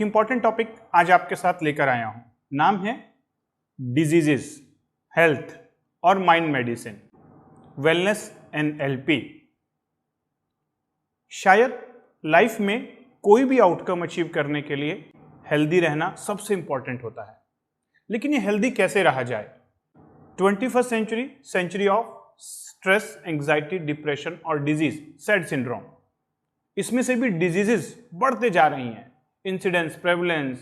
एक important topic आज आपके साथ लेकर आया हूं। नाम है डिजीजेस, हेल्थ और mind medicine, wellness and LP. शायद लाइफ में कोई भी आउटकम अचीव करने के लिए हेल्दी रहना सबसे इंपॉर्टेंट होता है, लेकिन ये हेल्दी कैसे रहा जाए? 21st century, century of stress, anxiety, depression और डिजीज, सैड सिंड्रोम। इसमें से भी डिजीजेस बढ़ते जा रही हैं। Incidence, prevalence,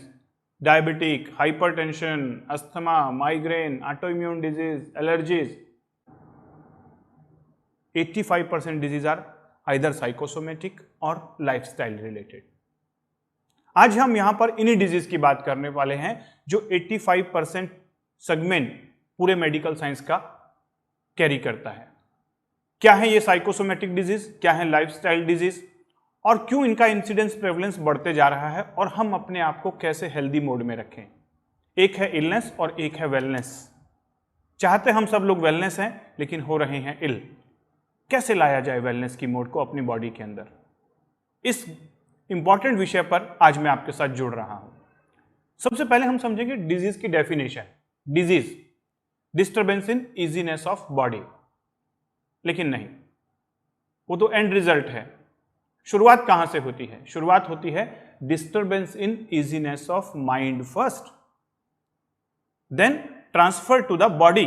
diabetic, hypertension, asthma, migraine, autoimmune disease, allergies. 85% disease are either psychosomatic और लाइफस्टाइल रिलेटेड। आज हम यहां पर इन्हीं डिजीज की बात करने वाले हैं जो 85% सेगमेंट पूरे मेडिकल साइंस का कैरी करता है। क्या है ये साइकोसोमेटिक डिजीज, क्या है लाइफस्टाइल डिजीज और क्यों इनका इंसिडेंस प्रेवलेंस बढ़ते जा रहा है और हम अपने आप को कैसे हेल्दी मोड में रखें। एक है इलनेस और एक है वेलनेस। चाहते हम सब लोग वेलनेस हैं लेकिन हो रहे हैं इल। कैसे लाया जाए वेलनेस की मोड को अपनी बॉडी के अंदर? इस इंपॉर्टेंट विषय पर आज मैं आपके साथ जुड़ रहा हूं। सबसे पहले हम समझेंगे डिजीज की definition. Disease, disturbance in easiness of body. लेकिन नहीं, वो तो एंड रिजल्ट है। शुरुआत कहां से होती है? शुरुआत होती है disturbance in easiness of mind first, then transfer to the body.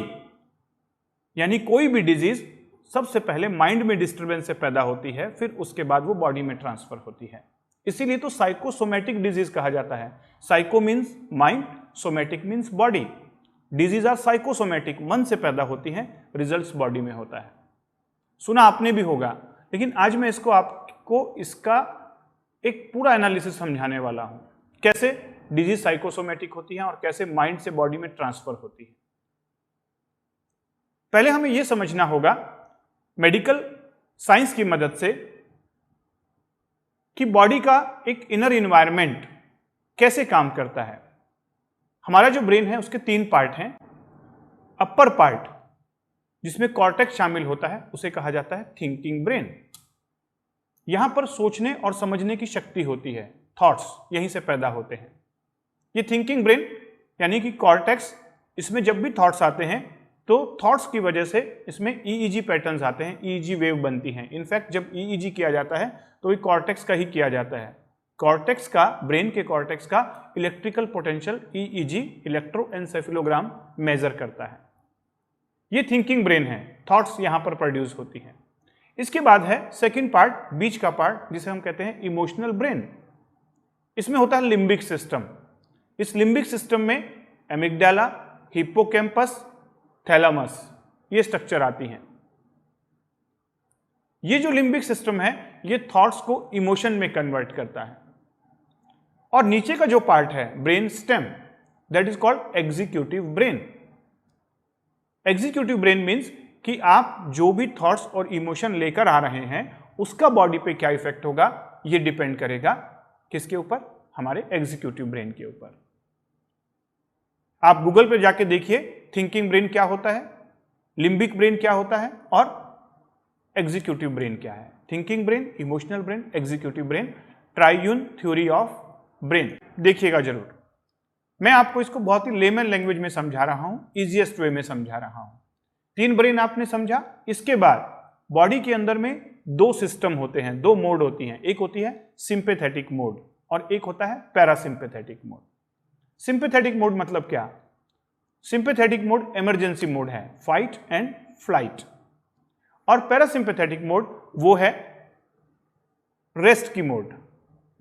यानी कोई भी डिजीज सबसे पहले माइंड में डिस्टर्बेंस से पैदा होती है, फिर उसके बाद वो बॉडी में ट्रांसफर होती है। इसीलिए तो साइकोसोमेटिक डिजीज कहा जाता है। Psycho means mind, somatic means body. Disease are psychosomatic, मन से पैदा होती हैं, रिजल्ट्स बॉडी में होता है। सुना आपने भी होगा, लेकिन आज मैं आपको इसका एक पूरा एनालिसिस समझाने वाला हूं। कैसे डिजीज साइकोसोमेटिक होती है और कैसे माइंड से बॉडी में ट्रांसफर होती है। पहले हमें यह समझना होगा मेडिकल साइंस की मदद से कि बॉडी का एक इनर एनवायरनमेंट कैसे काम करता है। हमारा जो ब्रेन है उसके 3 पार्ट हैं। अपर पार्ट जिसमें कॉर्टेक्स शामिल होता है उसे कहा जाता है थिंकिंग ब्रेन। यहां पर सोचने और समझने की शक्ति होती है, थॉट्स यहीं से पैदा होते हैं। ये थिंकिंग ब्रेन यानी कि कॉर्टेक्स, इसमें जब भी थॉट्स आते हैं तो थॉट्स की वजह से इसमें ईईजी पैटर्न्स आते हैं, ईईजी वेव बनती हैं। इनफैक्ट जब ईईजी किया जाता है तो ये कॉर्टेक्स का ही किया जाता है। कॉर्टेक्स का, ब्रेन के कॉर्टेक्स का इलेक्ट्रिकल पोटेंशियल ईईजी, इलेक्ट्रोएन्सेफेलोग्राम मेजर करता है। ये थिंकिंग ब्रेन है, थॉट्स यहां पर प्रोड्यूस होती हैं। इसके बाद है सेकंड पार्ट, बीच का पार्ट, जिसे हम कहते हैं इमोशनल ब्रेन। इसमें होता है लिम्बिक सिस्टम। इस लिम्बिक सिस्टम में एमिग्डाला, हिप्पोकैम्पस, थैलेमस ये स्ट्रक्चर आती हैं। ये जो लिम्बिक सिस्टम है ये थॉट्स को इमोशन में कन्वर्ट करता है। और नीचे का जो पार्ट है brain stem, that is called executive brain. Executive brain means कि आप जो भी थॉट्स और इमोशन लेकर आ रहे हैं उसका बॉडी पे क्या इफेक्ट होगा, ये डिपेंड करेगा किसके ऊपर? हमारे एग्जीक्यूटिव ब्रेन के ऊपर। आप गूगल पे जाके देखिए थिंकिंग ब्रेन क्या होता है, लिम्बिक ब्रेन क्या होता है और एग्जीक्यूटिव ब्रेन क्या है। Thinking brain, emotional brain, executive brain, triune theory of brain. देखिएगा जरूर, मैं आपको इसको बहुत ही लेमन लैंग्वेज में समझा रहा हूं, इजीएस्ट वे में समझा रहा हूं। 3 ब्रेन आपने समझा। इसके बाद बॉडी के अंदर में 2 सिस्टम होते हैं, 2 मोड होती हैं। एक होती है सिंपैथेटिक मोड और एक होता है पैरासिम्पैथेटिक मोड। सिंपैथेटिक मोड मतलब क्या? सिंपैथेटिक मोड इमरजेंसी मोड है, फाइट एंड फ्लाइट। और पैरासिम्पैथेटिक मोड वो है रेस्ट की मोड,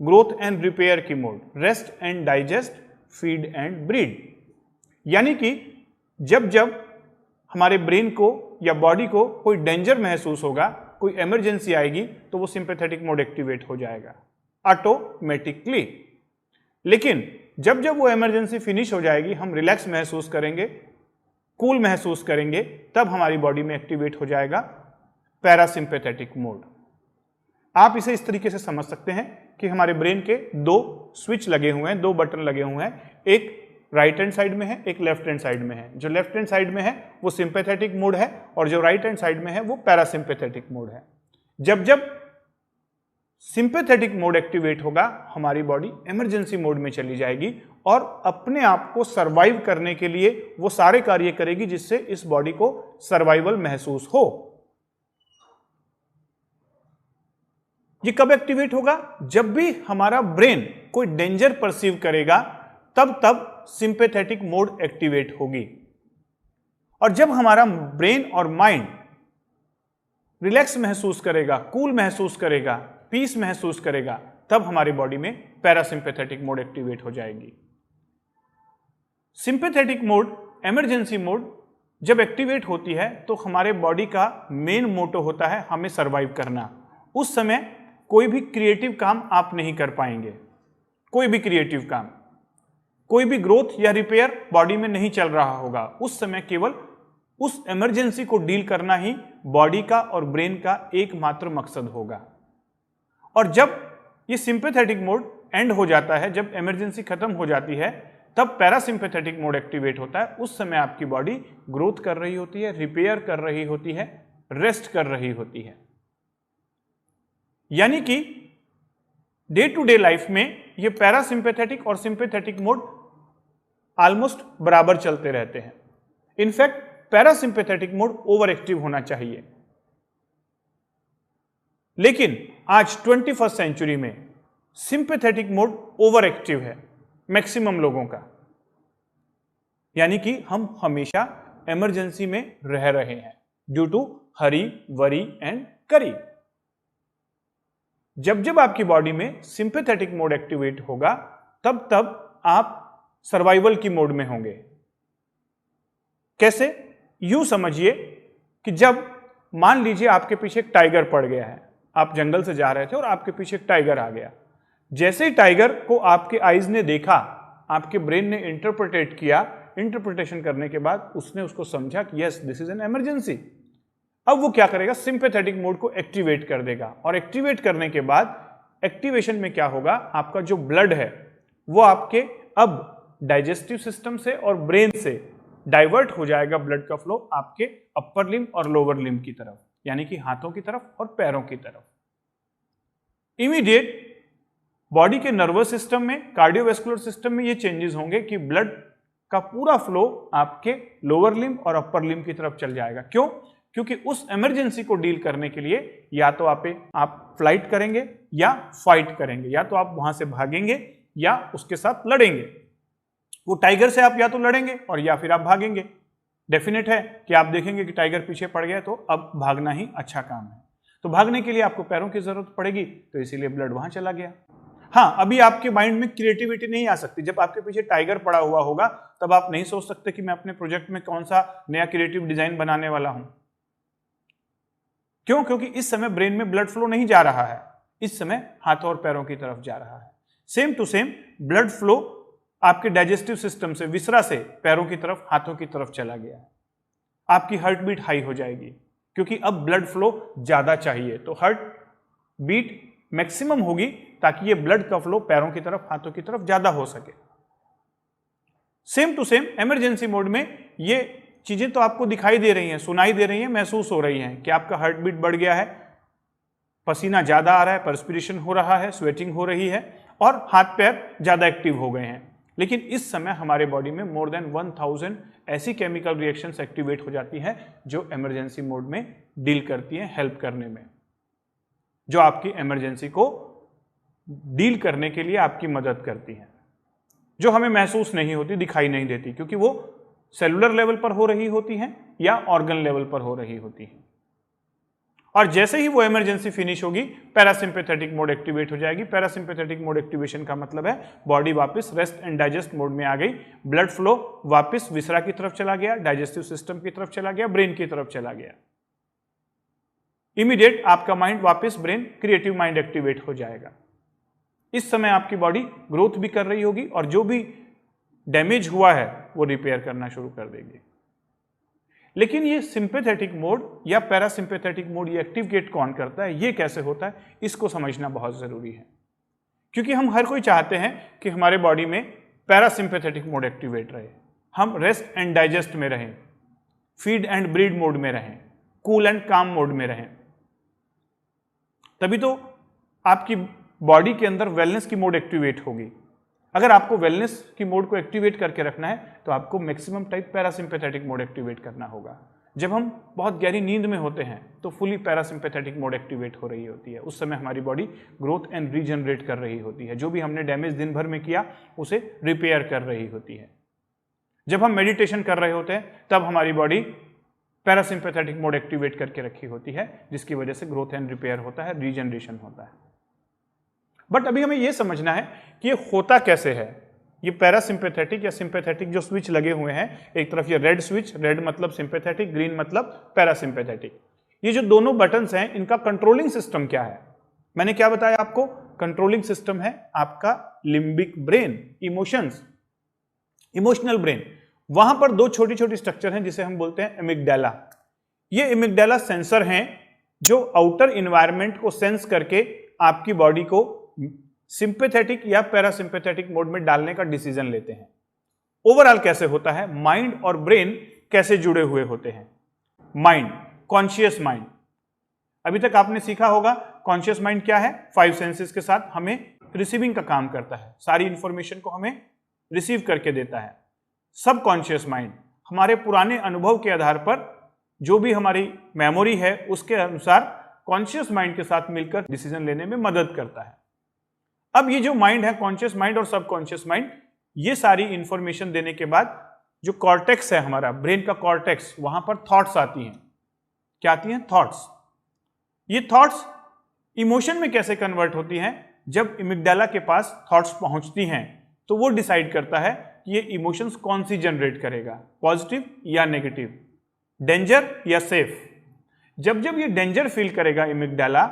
ग्रोथ एंड रिपेयर की mode, rest and digest, feed and breed. यानी कि जब जब हमारे ब्रेन को या बॉडी को कोई डेंजर महसूस होगा, कोई इमरजेंसी आएगी, तो वो सिंपैथेटिक मोड एक्टिवेट हो जाएगा ऑटोमेटिकली। लेकिन जब जब वो इमरजेंसी फिनिश हो जाएगी, हम रिलैक्स महसूस करेंगे, कूल महसूस करेंगे, तब हमारी बॉडी में एक्टिवेट हो जाएगा पैरासिम्पैथेटिक मोड। आप इसे इस तरीके से समझ सकते हैं कि हमारे ब्रेन के 2 स्विच लगे हुए हैं, 2 बटन लगे हुए हैं। एक राइट हैंड साइड में है, एक लेफ्ट हैंड साइड में है। जो लेफ्ट हैंड साइड में है वो सिंपैथेटिक मोड है और जो राइट हैंड साइड में है वो पैरासिम्पैथेटिक मोड है। जब जब सिंपैथेटिक मोड एक्टिवेट होगा, हमारी बॉडी इमरजेंसी मोड में चली जाएगी और अपने आप को सरवाइव करने के लिए वो सारे कार्य करेगी जिससे इस बॉडी को सर्वाइवल महसूस हो। ये कब एक्टिवेट होगा? जब भी हमारा ब्रेन कोई डेंजर परसीव करेगा तब सिंपैथेटिक मोड एक्टिवेट होगी। और जब हमारा ब्रेन और माइंड रिलैक्स महसूस करेगा, कूल महसूस करेगा, पीस महसूस करेगा, तब हमारी बॉडी में पैरासिम्पैथेटिक मोड एक्टिवेट हो जाएगी। सिंपैथेटिक मोड, इमरजेंसी मोड जब एक्टिवेट होती है तो हमारे बॉडी का मेन मोटो होता है हमें सरवाइव करना। उस समय कोई भी क्रिएटिव काम आप नहीं कर पाएंगे, कोई भी क्रिएटिव काम, कोई भी ग्रोथ या रिपेयर बॉडी में नहीं चल रहा होगा। उस समय केवल उस इमरजेंसी को डील करना ही बॉडी का और ब्रेन का एकमात्र मकसद होगा। और जब ये सिंपैथेटिक मोड एंड हो जाता है, जब इमरजेंसी खत्म हो जाती है, तब पैरासिम्पैथेटिक मोड एक्टिवेट होता है। उस समय आपकी बॉडी ग्रोथ कर रही होती है, रिपेयर कर रही होती है, रेस्ट कर रही होती है। यानी कि डे टू डे लाइफ में ये पैरासिम्पैथेटिक और सिंपैथेटिक मोड ऑलमोस्ट बराबर चलते रहते हैं। In fact parasympathetic mode over active होना चाहिए, लेकिन आज 21st सेंचुरी में सिंपैथेटिक मोड ओवर एक्टिव है मैक्सिमम लोगों का। यानी कि हम हमेशा इमरजेंसी में रह रहे हैं due to hurry, worry and curry. जब जब आपकी बॉडी में सिंपैथेटिक मोड एक्टिवेट होगा तब आप सर्वाइवल की मोड में होंगे। कैसे? यूं समझिए कि जब मान लीजिए आपके पीछे एक टाइगर पड़ गया है, आप जंगल से जा रहे थे और आपके पीछे एक टाइगर आ गया। जैसे ही टाइगर को आपके आईज ने देखा, आपके ब्रेन ने इंटरप्रिटेट किया, इंटरप्रिटेशन करने के बाद उसने उसको समझा कि yes this is an emergency. अब वो क्या करेगा? सिंपैथेटिक मोड को एक्टिवेट कर देगा। और एक्टिवेट करने के बाद एक्टिवेशन में क्या होगा? आपका जो ब्लड है वो आपके अब डाइजेस्टिव सिस्टम से और ब्रेन से डाइवर्ट हो जाएगा, ब्लड का फ्लो आपके अपर लिम्ब और लोअर लिम्ब की तरफ, यानी कि हाथों की तरफ और पैरों की तरफ। इमीडिएट बॉडी के नर्वस सिस्टम में, कार्डियोवैस्कुलर सिस्टम में ये चेंजेस होंगे कि ब्लड का पूरा फ्लो आपके लोअर लिम्ब और अपर लिम्ब की तरफ चल जाएगा। क्यों? क्योंकि उस इमरजेंसी को डील करने के लिए या तो आप फ्लाइट करेंगे या फाइट करेंगे, या तो आप वहां से भागेंगे या उसके साथ लड़ेंगे। वो टाइगर से आप या तो लड़ेंगे और या फिर आप भागेंगे। डेफिनेट है कि आप देखेंगे कि टाइगर पीछे पड़ गया तो अब भागना ही अच्छा काम है। तो भागने के लिए आपको पैरों की जरूरत पड़ेगी, तो इसीलिए ब्लड वहां चला गया। हाँ, अभी आपके माइंड में क्रिएटिविटी नहीं आ सकती। जब आपके पीछे टाइगर पड़ा हुआ होगा तब आप नहीं सोच सकते कि मैं अपने प्रोजेक्ट में कौन सा नया क्रिएटिव डिजाइन बनाने वाला हूं। क्यों? क्योंकि इस समय ब्रेन में ब्लड फ्लो नहीं जा रहा है, इस समय हाथों और पैरों की तरफ जा रहा है। Same to same blood flow आपके डाइजेस्टिव सिस्टम से, विसरा से पैरों की तरफ, हाथों की तरफ चला गया। आपकी हार्ट बीट हाई हो जाएगी क्योंकि अब ब्लड फ्लो ज्यादा चाहिए, तो हार्ट बीट मैक्सिमम होगी ताकि ये ब्लड का फ्लो पैरों की तरफ, हाथों की तरफ ज्यादा हो सके। Same to same emergency mode में ये चीजें तो आपको दिखाई दे रही हैं, सुनाई दे रही हैं, महसूस हो रही हैं कि आपका हार्ट बीट बढ़ गया है, पसीना ज्यादा आ रहा है, पर्सपिरेशन हो रहा है, स्वेटिंग हो रही है और हाथ पैर ज्यादा एक्टिव हो गए हैं। लेकिन इस समय हमारे बॉडी में मोर देन 1000 ऐसी केमिकल रिएक्शंस एक्टिवेट हो जाती हैं जो इमरजेंसी मोड में डील करती हैं, हेल्प करने में, जो आपकी इमरजेंसी को डील करने के लिए आपकी मदद करती हैं, जो हमें महसूस नहीं होती, दिखाई नहीं देती, क्योंकि वो सेलुलर लेवल पर हो रही होती हैं या ऑर्गन लेवल पर हो रही होती हैं। और जैसे ही वो इमरजेंसी फिनिश होगी, पैरासिम्पैथेटिक मोड एक्टिवेट हो जाएगी। पैरासिम्पैथेटिक मोड एक्टिवेशन का मतलब है बॉडी वापस रेस्ट एंड डाइजेस्ट मोड में आ गई, ब्लड फ्लो वापस विसरा की तरफ चला गया, डाइजेस्टिव सिस्टम की तरफ चला गया, ब्रेन की तरफ चला गया। इमीडिएट आपका माइंड वापस ब्रेन, क्रिएटिव माइंड एक्टिवेट हो जाएगा। इस समय आपकी बॉडी ग्रोथ भी कर रही होगी और जो भी डैमेज हुआ है वो रिपेयर करना शुरू कर देगी। लेकिन ये सिंपैथेटिक मोड या पैरासिम्पैथेटिक मोड ये एक्टिवेट कौन करता है, ये कैसे होता है, इसको समझना बहुत जरूरी है। क्योंकि हम हर कोई चाहते हैं कि हमारे बॉडी में पैरासिम्पैथेटिक मोड एक्टिवेट रहे, हम रेस्ट एंड डाइजेस्ट में रहें, फीड एंड ब्रीड मोड में रहें, कूल एंड काम मोड में रहें। तभी तो आपकी बॉडी के अंदर वेलनेस की मोड एक्टिवेट होगी। अगर आपको वेलनेस की मोड को एक्टिवेट करके रखना है तो आपको maximum type parasympathetic mode activate करना होगा। जब हम बहुत गहरी नींद में होते हैं तो फुली पैरासिम्पैथेटिक मोड एक्टिवेट हो रही होती है। उस समय हमारी बॉडी ग्रोथ एंड रीजनरेट कर रही होती है, जो भी हमने डैमेज दिन भर में किया उसे रिपेयर कर रही होती है। जब हम मेडिटेशन कर रहे होते हैं तब हमारी बॉडी पैरासिम्पैथेटिक मोड एक्टिवेट करके रखी होती है, जिसकी वजह से ग्रोथ एंड रिपेयर होता है, रीजनरेशन होता है। बट अभी हमें यह समझना है कि ये होता कैसे है। ये पैरासिम्पैथेटिक या सिंपैथेटिक जो स्विच लगे हुए हैं, एक तरफ ये रेड स्विच, रेड मतलब सिंपैथेटिक, ग्रीन मतलब पैरासिम्पैथेटिक, ये जो दोनों बटन्स हैं इनका कंट्रोलिंग सिस्टम क्या है? मैंने क्या बताया आपको? कंट्रोलिंग सिस्टम है आपका limbic brain, emotions, emotional brain. वहां पर दो छोटी छोटी स्ट्रक्चर हैं जिसे हम बोलते हैं एमिगडाला। ये एमिगडाला सेंसर हैं जो आउटर इन्वायरमेंट को सेंस करके आपकी बॉडी को सिंपैथेटिक या पैरासिम्पैथेटिक मोड में डालने का डिसीजन लेते हैं। ओवरऑल कैसे होता है? माइंड और ब्रेन कैसे जुड़े हुए होते हैं? माइंड, कॉन्शियस माइंड, अभी तक आपने सीखा होगा कॉन्शियस माइंड क्या है? 5 सेंसेस के साथ हमें रिसीविंग का काम करता है, सारी इंफॉर्मेशन को हमें रिसीव करके देता है। सब कॉन्शियस माइंड हमारे पुराने अनुभव के आधार पर जो भी हमारी मेमोरी है उसके अनुसार कॉन्शियस माइंड के साथ मिलकर डिसीजन लेने में मदद करता है। अब ये जो माइंड है, कॉन्शियस माइंड और सबकॉन्शियस माइंड, ये सारी इंफॉर्मेशन देने के बाद जो कॉर्टेक्स है हमारा, ब्रेन का कॉर्टेक्स, वहां पर थॉट्स आती हैं। क्या आती हैं? थॉट्स। ये थॉट्स इमोशन में कैसे कन्वर्ट होती हैं? जब एमिगडाला के पास थॉट्स पहुंचती हैं तो वो डिसाइड करता है कि ये इमोशंस कौन सी जनरेट करेगा, पॉजिटिव या नेगेटिव, डेंजर या सेफ। जब जब ये डेंजर फील करेगा एमिगडाला,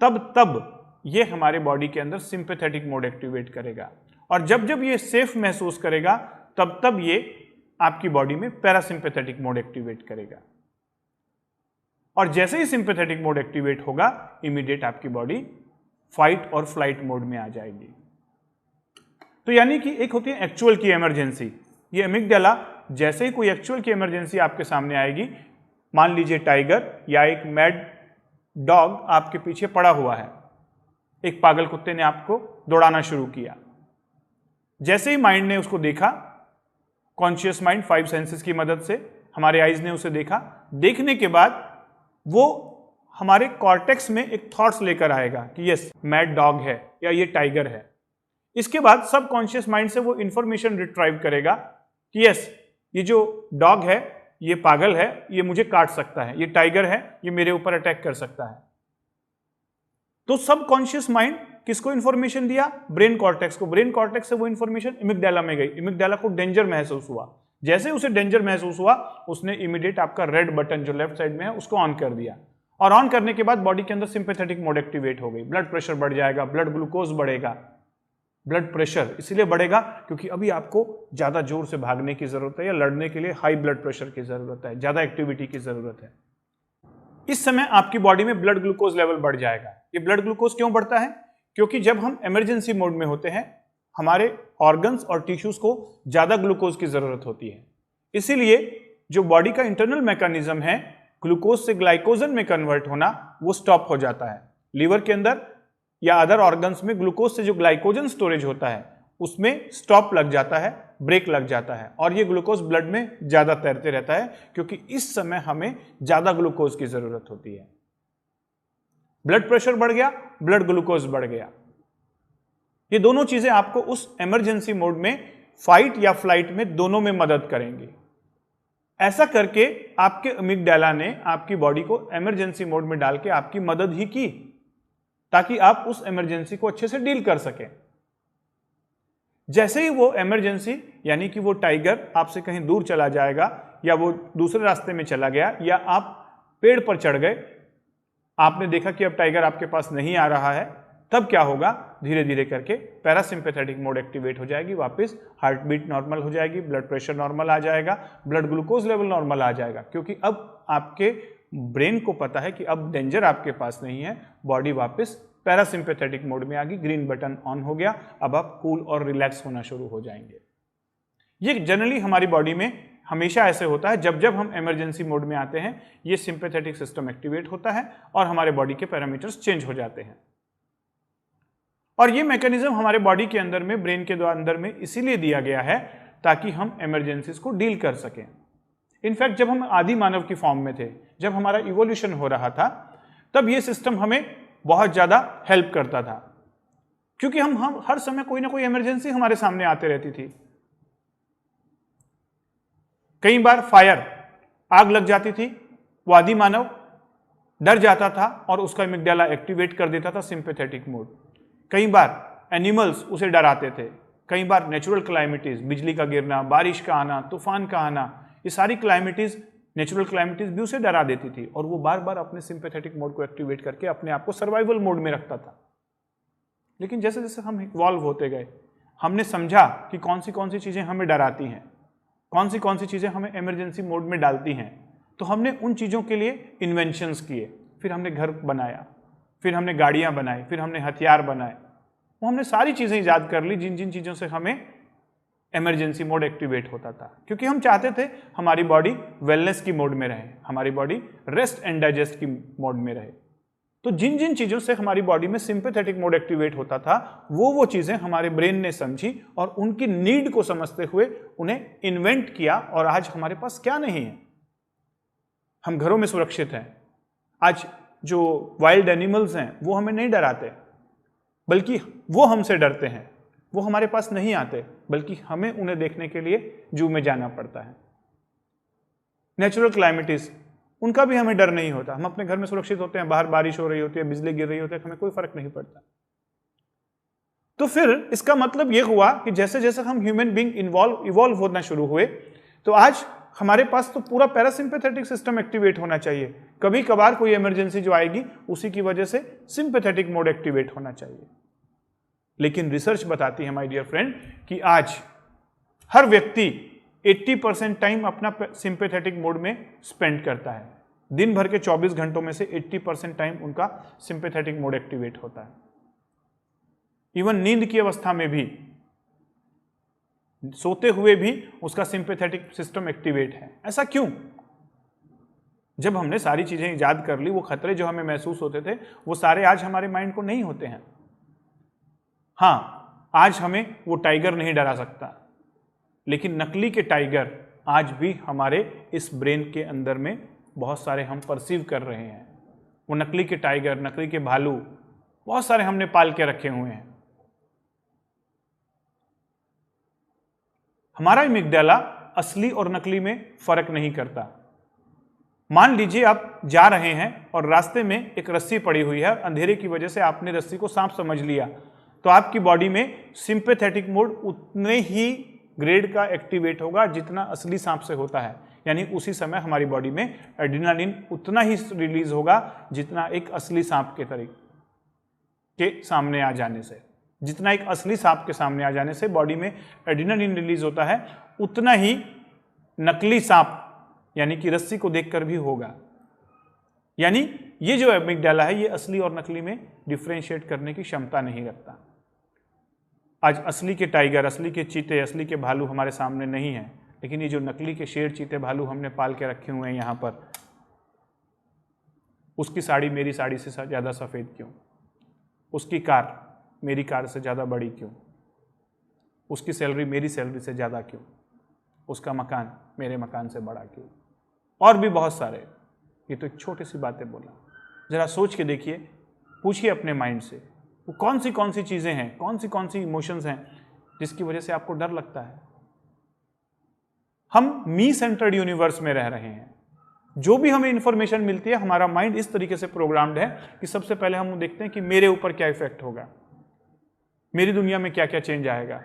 तब ये हमारे बॉडी के अंदर सिंपैथेटिक मोड एक्टिवेट करेगा, और जब जब ये सेफ महसूस करेगा तब ये आपकी बॉडी में पैरासिम्पैथेटिक मोड एक्टिवेट करेगा। और जैसे ही सिंपैथेटिक मोड एक्टिवेट होगा, इमीडिएट आपकी बॉडी फाइट और फ्लाइट मोड में आ जाएगी। तो यानी कि एक होती है एक्चुअल की इमरजेंसी। ये एमिगडाला जैसे ही कोई एक्चुअल की इमरजेंसी आपके सामने आएगी, मान लीजिए टाइगर या एक मैड डॉग आपके पीछे पड़ा हुआ है, एक पागल कुत्ते ने आपको दौड़ाना शुरू किया। जैसे ही माइंड ने उसको देखा, कॉन्शियस माइंड 5 सेंसेस की मदद से, हमारे आईज ने उसे देखा, देखने के बाद वो हमारे कॉर्टेक्स में एक थॉट्स लेकर आएगा कि यस मैड डॉग है या ये टाइगर है। इसके बाद सब कॉन्शियस माइंड से वो इंफॉर्मेशन रिट्राइव करेगा कि यस ये जो डॉग है ये पागल है, ये मुझे काट सकता है, ये टाइगर है, ये मेरे ऊपर अटैक कर सकता है। तो सब कॉन्शियस माइंड किसको इंफॉर्मेशन दिया? ब्रेन कॉर्टेक्स को। ब्रेन कॉर्टेक्स से वो इंफॉर्मेशन एमिगडाला में गई। एमिगडाला को डेंजर महसूस हुआ। जैसे उसे डेंजर महसूस हुआ, उसने इमीडिएट आपका रेड बटन जो लेफ्ट साइड में है उसको ऑन कर दिया, और ऑन करने के बाद बॉडी के अंदर सिंपैथेटिक मोड एक्टिवेट हो गई। ब्लड प्रेशर बढ़ जाएगा, ब्लड ग्लूकोज बढ़ेगा। ब्लड प्रेशर इसलिए बढ़ेगा क्योंकि अभी आपको ज्यादा जोर से भागने की जरूरत है या लड़ने के लिए हाई ब्लड प्रेशर की जरूरत है, ज्यादा एक्टिविटी की जरूरत है। इस समय आपकी बॉडी में ब्लड ग्लूकोज लेवल बढ़ जाएगा। ये ब्लड ग्लूकोज क्यों बढ़ता है? क्योंकि जब हम इमरजेंसी मोड में होते हैं, हमारे ऑर्गन्स और टिश्यूज को ज्यादा ग्लूकोज की जरूरत होती है। इसीलिए जो बॉडी का इंटरनल मैकेनिज्म है ग्लूकोज से ग्लाइकोजन में कन्वर्ट होना, वो स्टॉप हो जाता है। लीवर के अंदर या अदर ऑर्गन्स में ग्लूकोज से जो ग्लाइकोजन स्टोरेज होता है उसमें स्टॉप लग जाता है, ब्रेक लग जाता है, और ये ग्लूकोज ब्लड में ज्यादा तैरते रहता है क्योंकि इस समय हमें ज्यादा ग्लूकोज की जरूरत होती है। ब्लड प्रेशर बढ़ गया, ब्लड ग्लूकोज बढ़ गया। ये दोनों चीजें आपको उस इमरजेंसी मोड में फाइट या फ्लाइट में दोनों में मदद करेंगी। ऐसा करके आपके एमिगडाला ने आपकी बॉडी को इमरजेंसी मोड में डाल के आपकी मदद ही की, ताकि आप उस इमरजेंसी को अच्छे से डील कर सकें। जैसे ही वो इमरजेंसी यानी कि वो टाइगर आपसे कहीं दूर चला जाएगा, या वो दूसरे रास्ते में चला गया, या आप पेड़ पर चढ़ गए, आपने देखा कि अब टाइगर आपके पास नहीं आ रहा है, तब क्या होगा? धीरे धीरे करके पैरासिम्पैथेटिक मोड एक्टिवेट हो जाएगी, वापस हार्ट बीट नॉर्मल हो जाएगी, ब्लड प्रेशर नॉर्मल आ जाएगा, ब्लड ग्लूकोज लेवल नॉर्मल आ जाएगा, क्योंकि अब आपके ब्रेन को पता है कि अब डेंजर आपके पास नहीं है। बॉडी वापस पैरासिम्पैथेटिक मोड में आ गई, ग्रीन बटन ऑन हो गया, अब आप कूल और रिलैक्स होना शुरू हो जाएंगे। ये जनरली हमारी बॉडी में हमेशा ऐसे होता है। जब जब हम इमरजेंसी मोड में आते हैं, ये सिंपैथेटिक सिस्टम एक्टिवेट होता है और हमारे बॉडी के पैरामीटर्स चेंज हो जाते हैं। और ये मैकेनिज्म हमारे बॉडी के अंदर में, ब्रेन के अंदर में इसीलिए दिया गया है ताकि हम इमरजेंसीज को डील कर सकें। इनफैक्ट जब हम आदि मानव की फॉर्म में थे, जब हमारा इवोल्यूशन हो रहा था, तब ये सिस्टम हमें बहुत ज्यादा हेल्प करता था, क्योंकि हम हर समय कोई ना कोई इमरजेंसी हमारे सामने आते रहती थी। कई बार फायर, आग लग जाती थी, वो आदि मानव डर जाता था और उसका एमिग्डाला एक्टिवेट कर देता था सिंपैथेटिक मोड। कई बार एनिमल्स उसे डराते थे। कई बार नेचुरल क्लाइमेटीज, बिजली का गिरना, बारिश का आना, तूफान का आना, ये सारी क्लाइमेटीज, नेचुरल क्लाइमेटीज भी उसे डरा देती थी और वो बार बार अपने सिंपैथेटिक मोड को एक्टिवेट करके अपने आप को सर्वाइवल मोड में रखता था। लेकिन जैसे जैसे हम इवॉल्व होते गए, हमने समझा कि कौन सी चीजें हमें डराती हैं, कौन सी चीजें हमें इमरजेंसी मोड में डालती हैं, तो हमने उन चीजों के लिए इन्वेंशंस किए। फिर हमने घर बनाया, फिर हमने गाड़ियां बनाई, फिर हमने हथियार बनाए। वो हमने सारी चीजें ईजाद कर ली जिन जिन चीजों से हमें इमरजेंसी मोड एक्टिवेट होता था, क्योंकि हम चाहते थे हमारी बॉडी वेलनेस की मोड में रहे, हमारी बॉडी रेस्ट एंड डाइजेस्ट की मोड में रहे। तो जिन जिन चीजों से हमारी बॉडी में सिंपैथेटिक मोड एक्टिवेट होता था, वो चीजें हमारे ब्रेन ने समझी और उनकी नीड को समझते हुए उन्हें इन्वेंट किया। और आज हमारे पास क्या नहीं है, हम घरों में सुरक्षित हैं। आज जो वाइल्ड एनिमल्स हैं वो हमें नहीं डराते, बल्कि वो हमसे डरते हैं। वो हमारे पास नहीं आते, बल्कि हमें उन्हें देखने के लिए जू में जाना पड़ता है। नेचुरल क्लाइमेटीज, उनका भी हमें डर नहीं होता। हम अपने घर में सुरक्षित होते हैं, बाहर बारिश हो रही होती है, बिजली गिर रही होती है, हमें कोई फर्क नहीं पड़ता। तो फिर इसका मतलब यह हुआ कि जैसे जैसे हम ह्यूमन बीइंग इवॉल्व होना शुरू हुए, तो आज हमारे पास तो पूरा पैरासिम्पैथेटिक सिस्टम एक्टिवेट होना चाहिए। कभी कभार कोई इमरजेंसी जो आएगी, उसी की वजह से सिंपैथेटिक मोड एक्टिवेट होना चाहिए। लेकिन रिसर्च बताती है माय डियर फ्रेंड कि आज हर व्यक्ति 80% टाइम अपना सिंपैथेटिक मोड में स्पेंड करता है। दिन भर के 24 घंटों में से 80% टाइम उनका सिंपैथेटिक मोड एक्टिवेट होता है। इवन नींद की अवस्था में भी, सोते हुए भी उसका सिंपैथेटिक सिस्टम एक्टिवेट है। ऐसा क्यों? जब हमने सारी चीजें ईजाद कर ली, वो खतरे जो हमें महसूस होते थे वो सारे आज हमारे माइंड को नहीं होते हैं। हाँ, आज हमें वो टाइगर नहीं डरा सकता, लेकिन नकली के टाइगर आज भी हमारे इस ब्रेन के अंदर में बहुत सारे हम परसीव कर रहे हैं। वो नकली के टाइगर, नकली के भालू बहुत सारे हमने पाल के रखे हुए हैं। हमारा एमिग्डाला असली और नकली में फर्क नहीं करता। मान लीजिए आप जा रहे हैं और रास्ते में एक रस्सी पड़ी हुई है, अंधेरे की वजह से आपने रस्सी को सांप समझ लिया, तो आपकी बॉडी में सिंपैथेटिक मोड उतने ही ग्रेड का एक्टिवेट होगा जितना असली सांप से होता है। यानी उसी समय हमारी बॉडी में एड्रेनालिन उतना ही रिलीज होगा जितना एक असली सांप के तरीके के सामने आ जाने से, जितना एक असली सांप के सामने आ जाने से बॉडी में एड्रेनालिन रिलीज होता है, उतना ही नकली सांप यानी कि रस्सी को देखकर भी होगा। यानी ये जो एमिग्डाला है, ये असली और नकली में डिफरेंशिएट करने की क्षमता नहीं रखता। आज असली के टाइगर, असली के चीते, असली के भालू हमारे सामने नहीं है, लेकिन ये जो नकली के शेर, चीते, भालू हमने पाल के रखे हुए हैं यहाँ पर, उसकी साड़ी मेरी साड़ी से ज़्यादा सफ़ेद क्यों? उसकी कार मेरी कार से ज़्यादा बड़ी क्यों? उसकी सैलरी मेरी सैलरी से ज़्यादा क्यों? उसका मकान मेरे मकान से बड़ा क्यों? और भी बहुत सारे। ये तो एक छोटी सी बातें बोला, ज़रा सोच के देखिए, पूछिए अपने माइंड से वो कौन सी चीज़ें हैं, कौन सी इमोशंस हैं जिसकी वजह से आपको डर लगता है। हम मी सेंटर्ड यूनिवर्स में रह रहे हैं। जो भी हमें इंफॉर्मेशन मिलती है, हमारा माइंड इस तरीके से प्रोग्राम्ड है कि सबसे पहले हम देखते हैं कि मेरे ऊपर क्या इफेक्ट होगा, मेरी दुनिया में क्या क्या चेंज आएगा।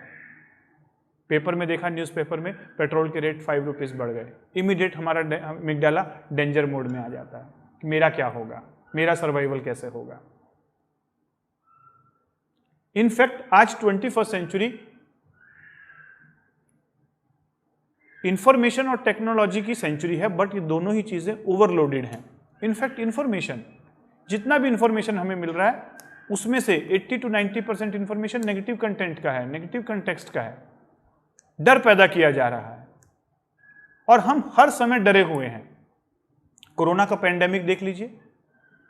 पेपर में देखा, न्यूज़पेपर में पेट्रोल के रेट 5 रुपीज़ बढ़ गए, इमीडिएट हमारा एमिग्डाला डेंजर मोड में आ जाता है कि मेरा क्या होगा, मेरा सर्वाइवल कैसे होगा। इनफैक्ट आज 21st सेंचुरी इंफॉर्मेशन और टेक्नोलॉजी की सेंचुरी है, बट ये दोनों ही चीजें ओवरलोडेड हैं। इनफैक्ट इंफॉर्मेशन, जितना भी इंफॉर्मेशन हमें मिल रहा है उसमें से 80 to 90% इंफॉर्मेशन नेगेटिव कंटेंट का है, नेगेटिव कंटेक्स्ट का है। डर पैदा किया जा रहा है और हम हर समय डरे हुए हैं। कोरोना का पेंडेमिक देख लीजिए,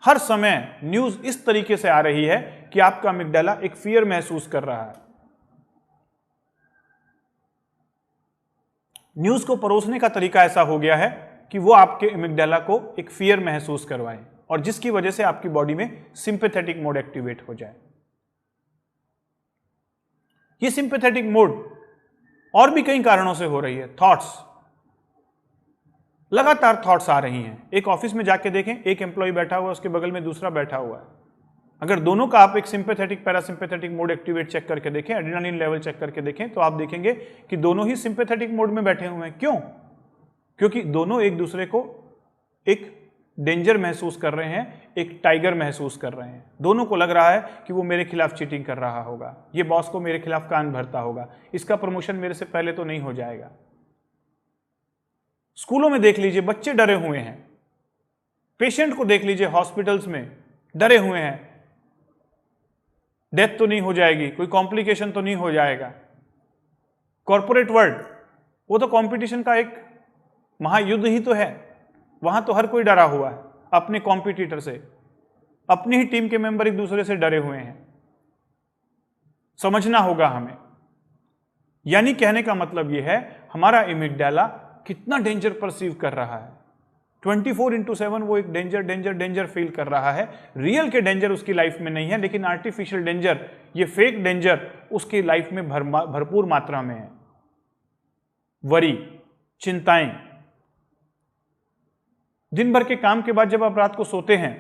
हर समय न्यूज इस तरीके से आ रही है कि आपका अमिगडाला एक फियर महसूस कर रहा है। न्यूज को परोसने का तरीका ऐसा हो गया है कि वो आपके अमिगडाला को एक फियर महसूस करवाए और जिसकी वजह से आपकी बॉडी में सिंपैथेटिक मोड एक्टिवेट हो जाए। ये सिंपैथेटिक मोड और भी कई कारणों से हो रही है। थॉट्स, लगातार थॉट्स आ रही हैं। एक ऑफिस में जाके देखें, एक एम्प्लॉय बैठा हुआ है, उसके बगल में दूसरा बैठा हुआ है। अगर दोनों का आप एक sympathetic parasympathetic mode activate check करके देखें, एड्रेनालिन लेवल चेक करके देखें, तो आप देखेंगे कि दोनों ही सिंपैथेटिक मोड में बैठे हुए हैं। क्यों? क्योंकि दोनों एक दूसरे को एक डेंजर महसूस कर रहे हैं, एक टाइगर महसूस कर रहे हैं। दोनों को लग रहा है कि वो मेरे खिलाफ चीटिंग कर रहा होगा, ये बॉस को मेरे खिलाफ कान भरता होगा, इसका प्रमोशन मेरे से पहले तो नहीं हो जाएगा। स्कूलों में देख लीजिए, बच्चे डरे हुए हैं। पेशेंट को देख लीजिए, हॉस्पिटल्स में डरे हुए हैं, डेथ तो नहीं हो जाएगी, कोई कॉम्प्लिकेशन तो नहीं हो जाएगा। कॉर्पोरेट वर्ल्ड, वो तो कंपटीशन का एक महायुद्ध ही तो है। वहां तो हर कोई डरा हुआ है अपने कॉम्पिटिटर से, अपनी ही टीम के मेंबर एक दूसरे से डरे हुए हैं। समझना होगा हमें। यानी कहने का मतलब यह है, हमारा अमिगडाला कितना डेंजर परसीव कर रहा है। 24/7 वो एक डेंजर डेंजर डेंजर फील कर रहा है। रियल के डेंजर उसकी लाइफ में नहीं है, लेकिन आर्टिफिशियल डेंजर, ये फेक डेंजर उसकी लाइफ में भरपूर मात्रा में है। वरी, चिंताएं, दिन भर के काम के बाद जब आप रात को सोते हैं,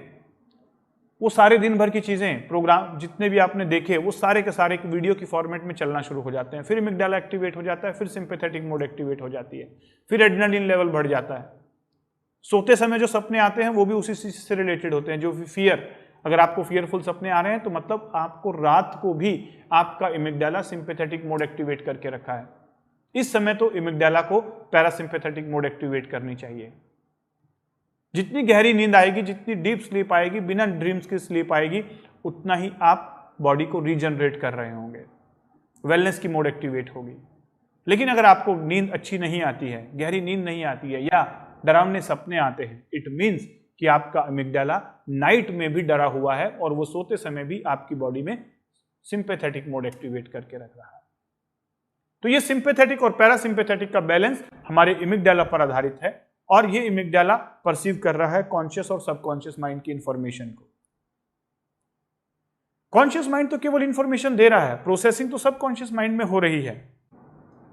वो सारे दिन भर की चीजें, प्रोग्राम जितने भी आपने देखे, वो सारे के सारे वीडियो की फॉर्मेट में चलना शुरू हो जाते हैं। फिर अमिगडाला एक्टिवेट हो जाता है, फिर सिंपैथेटिक मोड एक्टिवेट हो जाती है, फिर एड्रेनालिन लेवल बढ़ जाता है। सोते समय जो सपने आते हैं वो भी उसी चीज से रिलेटेड होते हैं, जो फियर। अगर आपको फियरफुल सपने आ रहे हैं तो मतलब आपको रात को भी आपका अमिगडाला सिंपैथेटिक मोड एक्टिवेट करके रखा है। इस समय तो अमिगडाला को पैरासिम्पैथेटिक मोड एक्टिवेट करनी चाहिए। जितनी गहरी नींद आएगी, जितनी डीप स्लीप आएगी, बिना ड्रीम्स की स्लीप आएगी, उतना ही आप बॉडी को रीजनरेट कर रहे होंगे, वेलनेस की मोड एक्टिवेट होगी। लेकिन अगर आपको नींद अच्छी नहीं आती है, गहरी नींद नहीं आती है, या डरावने सपने आते हैं, इट मीन्स कि आपका अमिगडाला नाइट में भी डरा हुआ है और वो सोते समय भी आपकी बॉडी में सिंपैथेटिक मोड एक्टिवेट करके रख रहा है। तो ये सिंपैथेटिक और पैरासिम्पैथेटिक का बैलेंस हमारे अमिगडाला पर आधारित है और ये अमिगडाला परसीव कर रहा है कॉन्शियस और सबकॉन्शियस माइंड की इंफॉर्मेशन को। कॉन्शियस माइंड तो केवल इंफॉर्मेशन दे रहा है, प्रोसेसिंग तो सबकॉन्शियस माइंड में हो रही है।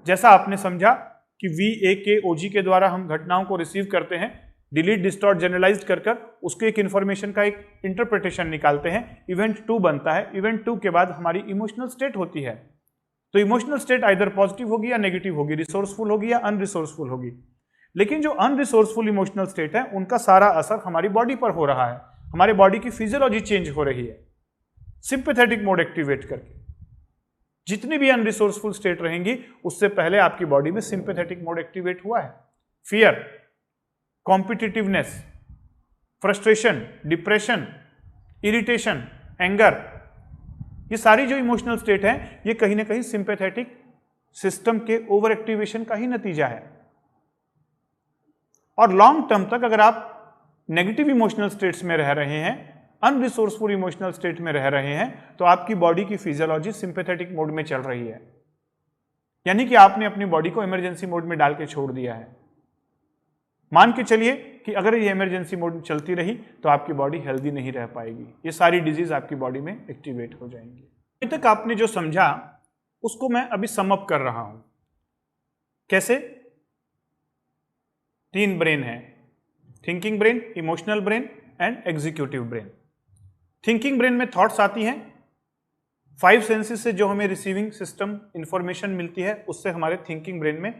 जैसा आपने समझा कि VAKOG के द्वारा हम घटनाओं को रिसीव करते हैं, डिलीट, डिस्टॉर्ट, जनरलाइज्ड कर उसको एक इंफॉर्मेशन का एक इंटरप्रिटेशन निकालते हैं, इवेंट 2 बनता है। इवेंट 2 के बाद हमारी इमोशनल स्टेट होती है। तो इमोशनल स्टेट आइदर पॉजिटिव होगी या नेगेटिव होगी, रिसोर्सफुल होगी या अनरिसोर्सफुल होगी। लेकिन जो अनरिसोर्सफुल इमोशनल स्टेट है, उनका सारा असर हमारी बॉडी पर हो रहा है, हमारे बॉडी की फिजियोलॉजी चेंज हो रही है सिंपैथेटिक मोड एक्टिवेट करके। जितनी भी अनरिसोर्सफुल स्टेट रहेंगी, उससे पहले आपकी बॉडी में सिंपैथेटिक मोड एक्टिवेट हुआ है। Fear, competitiveness, frustration, depression, irritation, anger, ये सारी जो इमोशनल स्टेट है, ये कहीं ना कहीं सिंपैथेटिक सिस्टम के ओवर एक्टिवेशन का ही नतीजा है। और लॉन्ग टर्म तक अगर आप नेगेटिव इमोशनल स्टेट्स में रह रहे हैं, अनरिसोर्सफुल इमोशनल स्टेट में रह रहे हैं, तो आपकी बॉडी की फिजियोलॉजी सिंपैथेटिक मोड में चल रही है। यानी कि आपने अपनी बॉडी को इमरजेंसी मोड में डाल के छोड़ दिया है। मान के चलिए कि अगर ये इमरजेंसी मोड में चलती रही तो आपकी बॉडी हेल्दी नहीं रह पाएगी, ये सारी डिजीज आपकी बॉडी में एक्टिवेट हो जाएंगी। अभी तक आपने जो समझा उसको मैं अभी सम अप कर रहा हूं। कैसे? 3 ब्रेन है, thinking brain, emotional brain and executive brain. Thinking brain में थॉट्स आती हैं, 5 सेंसेस से जो हमें रिसीविंग सिस्टम इंफॉर्मेशन मिलती है, उससे हमारे थिंकिंग ब्रेन में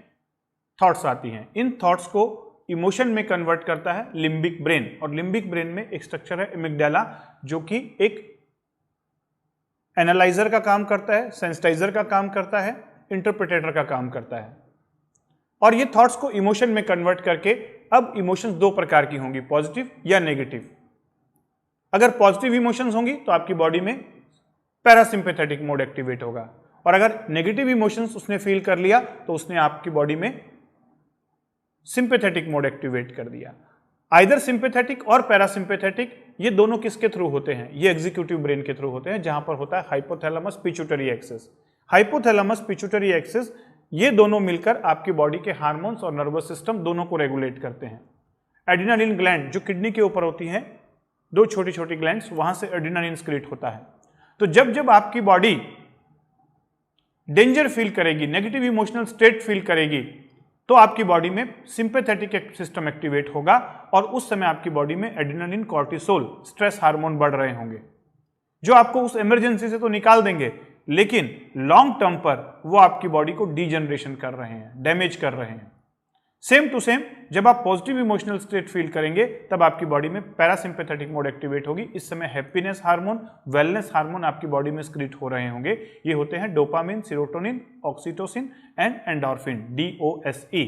थॉट्स आती हैं। इन थॉट्स को इमोशन में कन्वर्ट करता है लिम्बिक ब्रेन, और लिम्बिक ब्रेन में एक स्ट्रक्चर है अमिगडाला, जो कि एक एनालाइजर का काम करता है, सेंसिटाइजर का काम करता है, इंटरप्रिटेटर का काम करता है। और ये थॉट्स को इमोशन में कन्वर्ट करके, अब इमोशंस 2 प्रकार की होंगी, पॉजिटिव या नेगेटिव। अगर पॉजिटिव इमोशंस होंगी तो आपकी बॉडी में पैरासिम्पैथेटिक मोड एक्टिवेट होगा, और अगर नेगेटिव इमोशंस उसने फील कर लिया तो उसने आपकी बॉडी में सिंपैथेटिक मोड एक्टिवेट कर दिया। आइदर सिंपैथेटिक और पैरासिम्पैथेटिक, ये दोनों किसके थ्रू होते हैं? ये एग्जीक्यूटिव ब्रेन के थ्रू होते हैं, जहां पर होता है hypothalamus pituitary axis. Hypothalamus pituitary axis ये दोनों मिलकर आपकी बॉडी के हार्मोन्स और नर्वस सिस्टम दोनों को रेगुलेट करते हैं। एड्रेनालिन ग्लैंड जो किडनी के ऊपर होती हैं, दो छोटी छोटी ग्लैंड्स, वहां से एड्रेनालिन सिक्रीट होता है। तो जब जब आपकी बॉडी डेंजर फील करेगी, नेगेटिव इमोशनल स्टेट फील करेगी, तो आपकी बॉडी में सिंपैथेटिक सिस्टम एक्टिवेट होगा और उस समय आपकी बॉडी में एड्रेनालिन, कॉर्टिसोल, स्ट्रेस हार्मोन बढ़ रहे होंगे, जो आपको उस इमरजेंसी से तो निकाल देंगे, लेकिन लॉन्ग टर्म पर वो आपकी बॉडी को डीजनरेशन कर रहे हैं, डैमेज कर रहे हैं। सेम टू सेम जब आप पॉजिटिव इमोशनल स्टेट फील करेंगे तब आपकी बॉडी में पैरासिम्पैथेटिक मोड एक्टिवेट होगी। इस समय हैप्पीनेस हार्मोन, वेलनेस हार्मोन आपकी बॉडी में सिक्रीट हो रहे होंगे। ये होते हैं dopamine, serotonin, oxytocin and endorphin, DOSE।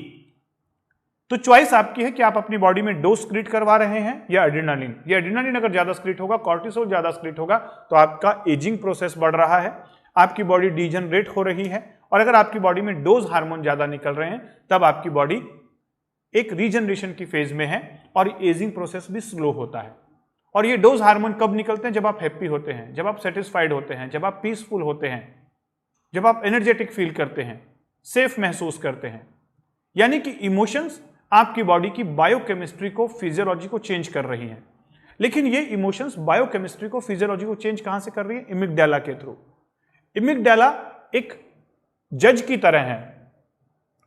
तो चॉइस आपकी है कि आप अपनी बॉडी में डोज सिक्रीट करवा रहे हैं या एड्रेनालिन। ये एड्रेनालिन अगर ज्यादा सिक्रीट होगा, कॉर्टिसोल ज्यादा सिक्रीट होगा, तो आपका एजिंग प्रोसेस बढ़ रहा है, आपकी बॉडी डीजनरेट हो रही है। और अगर आपकी बॉडी में डोज हार्मोन ज्यादा निकल रहे हैं, तब आपकी बॉडी एक रीजनरेशन की फेज में है और एजिंग प्रोसेस भी स्लो होता है। और ये डोज हार्मोन कब निकलते हैं? जब आप हैप्पी होते हैं, जब आप सेटिस्फाइड होते हैं, जब आप पीसफुल होते हैं, जब आप एनर्जेटिक फील करते हैं, सेफ महसूस करते हैं। यानी कि इमोशंस आपकी बॉडी की बायोकेमिस्ट्री को, फिजियोलॉजी को चेंज कर रही हैं। लेकिन ये इमोशंस बायोकेमिस्ट्री को, फिजियोलॉजी को चेंज कहां से कर रही है? इमिगडाला के थ्रू। इमिगडाला एक जज की तरह है।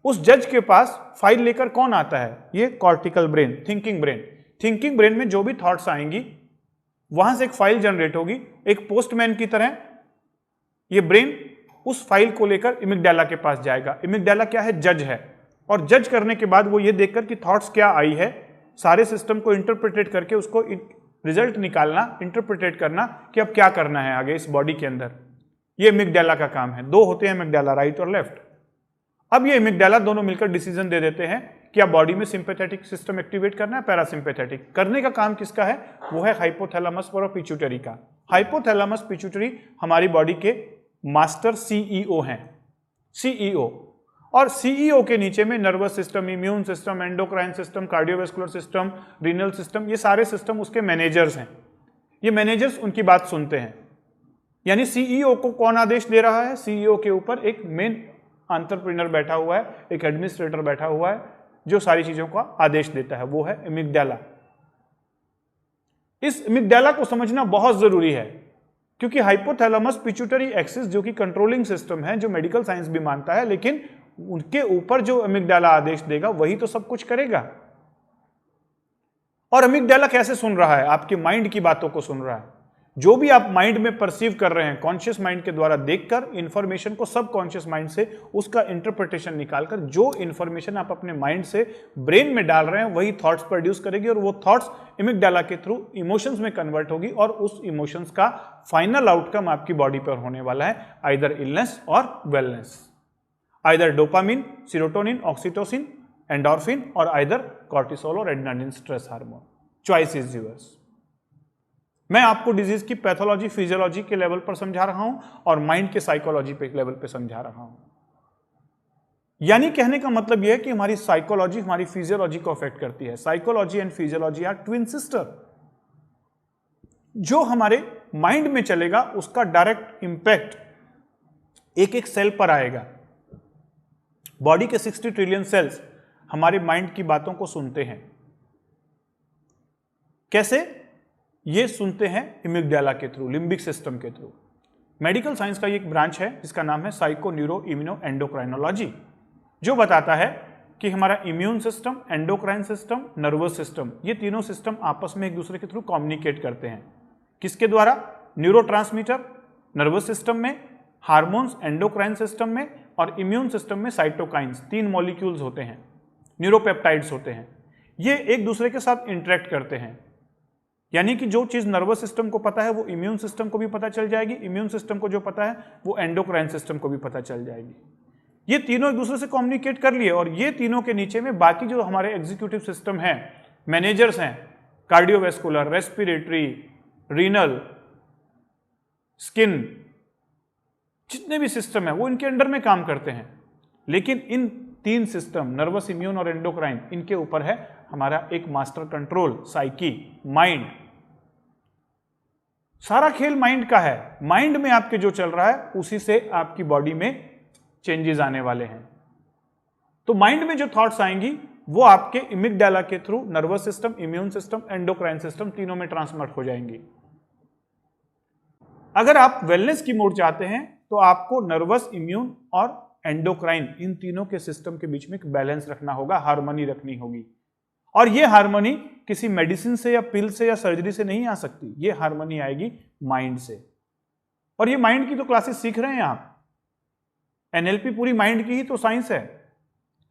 उस जज के पास फाइल लेकर कौन आता है? ये cortical brain, thinking brain. Thinking brain में जो भी थॉट्स आएंगी, वहां से एक फाइल जनरेट होगी। एक पोस्टमैन की तरह ये ब्रेन उस फाइल को लेकर इमिगडाला के पास जाएगा। इमिगडाला क्या है? जज है। और जज करने के बाद वो ये देखकर कि थॉट्स क्या आई है, सारे सिस्टम को इंटरप्रिटेट करके उसको रिजल्ट निकालना, इंटरप्रिटेट करना कि अब क्या करना है आगे इस बॉडी के अंदर। ये इमिगडाला का काम है। दो होते हैं इमिगडाला, राइट और लेफ्ट। अब ये इमिगडाला दोनों मिलकर डिसीजन दे देते हैं कि अब बॉडी में सिंपैथेटिक सिस्टम एक्टिवेट करना है, पैरासिम्पैथेटिक। करने का काम किसका है? वो है हाइपोथैलेमस और पिट्यूटरी का। हाइपोथैलेमस पिट्यूटरी हमारी बॉडी के मास्टर CEO हैं, CEO। और CEO के नीचे में nervous system, immune system, endocrine system, cardiovascular system, renal system, ये सारे सिस्टम उसके मैनेजर्स हैं। ये मैनेजर्स उनकी बात सुनते हैं। यानी CEO को कौन आदेश दे रहा है? CEO के ऊपर एक मेन एंटरप्रेन्योर बैठा हुआ है, एक एडमिनिस्ट्रेटर बैठा हुआ है, जो सारी चीजों का आदेश देता है, वो है इमिगडाला। इस इमिगडाला को समझना बहुत जरूरी है, क्योंकि हाइपोथैलेमस पिट्यूटरी एक्सिस जो कि कंट्रोलिंग सिस्टम है, जो मेडिकल साइंस भी मानता है, लेकिन उनके ऊपर जो इमिगडाला आदेश देगा वही तो सब कुछ करेगा। और इमिगडाला कैसे सुन रहा है? आपके माइंड की बातों को सुन रहा है। जो भी आप माइंड में परसीव कर रहे हैं, कॉन्शियस माइंड के द्वारा देखकर इंफॉर्मेशन को सब कॉन्शियस माइंड से उसका इंटरप्रिटेशन निकालकर जो इंफॉर्मेशन आप अपने माइंड से ब्रेन में डाल रहे हैं, वही थॉट्स प्रोड्यूस करेगी और वो थॉट्स इमिगडाला के थ्रू इमोशंस में कन्वर्ट होगी और उस इमोशंस का फाइनल आउटकम आपकी बॉडी पर होने वाला है, आइदर इलनेस और wellness, either dopamine, serotonin, oxytocin, endorphin, और आइदर कॉर्टिसोल और adrenaline, stress hormone. Choice is yours. मैं आपको डिजीज की पैथोलॉजी, फिजियोलॉजी के लेवल पर समझा रहा हूं और माइंड के साइकोलॉजी पे लेवल पे समझा रहा हूं। यानी कहने का मतलब यह है कि हमारी साइकोलॉजी हमारी फिजियोलॉजी को अफेक्ट करती है। Psychology and physiology are twin sister. जो हमारे माइंड में चलेगा उसका डायरेक्ट इंपैक्ट एक एक सेल पर आएगा। बॉडी के 60 ट्रिलियन सेल्स हमारे माइंड की बातों को सुनते हैं। कैसे? ये सुनते हैं इमिगडाला के थ्रू, लिम्बिक सिस्टम के थ्रू। मेडिकल साइंस का एक ब्रांच है जिसका नाम है साइको न्यूरो इम्यूनो एंडोक्राइनोलॉजी, जो बताता है कि हमारा immune system, endocrine system, nervous system, ये तीनों सिस्टम आपस में एक दूसरे के थ्रू कम्युनिकेट करते हैं। किसके द्वारा? न्यूरोट्रांसमीटर नर्वस सिस्टम में, हार्मोन्स एंडोक्राइन सिस्टम में, और इम्यून सिस्टम में साइटोकाइंस, 3 मॉलिक्यूल्स होते हैं, न्यूरोपेप्टाइड्स होते हैं। ये एक दूसरे के साथ इंटरेक्ट करते हैं। यानी कि जो चीज नर्वस सिस्टम को पता है वो इम्यून सिस्टम को भी पता चल जाएगी, इम्यून सिस्टम को जो पता है वो एंडोक्राइन सिस्टम को भी पता चल जाएगी। ये तीनों एक दूसरे से कम्युनिकेट कर लिए और ये तीनों के नीचे में बाकी जो हमारे एग्जीक्यूटिव सिस्टम है, मैनेजर्स हैं, कार्डियोवैस्कुलर, रेस्पिरेटरी, रीनल, स्किन, जितने भी सिस्टम है वो इनके अंडर में काम करते हैं। लेकिन इन 3 सिस्टम, नर्वस, इम्यून और एंडोक्राइन, इनके ऊपर है हमारा एक मास्टर कंट्रोल, साइकी, माइंड। सारा खेल माइंड का है। माइंड में आपके जो चल रहा है उसी से आपकी बॉडी में चेंजेस आने वाले हैं। तो माइंड में जो थॉट्स आएंगी वो आपके इमिगडाला के through nervous system, immune system, endocrine system तीनों में ट्रांसमिट हो जाएंगी। अगर आप वेलनेस की मोड चाहते हैं तो आपको नर्वस, इम्यून और एंडोक्राइन इन तीनों के सिस्टम के बीच में एक बैलेंस रखना होगा, हार्मनी रखनी होगी। और ये हार्मनी किसी मेडिसिन से या पिल से या सर्जरी से नहीं आ सकती, ये हार्मनी आएगी माइंड से। और ये माइंड की तो क्लासेस सीख रहे हैं आप। एनएलपी पूरी माइंड की ही तो साइंस है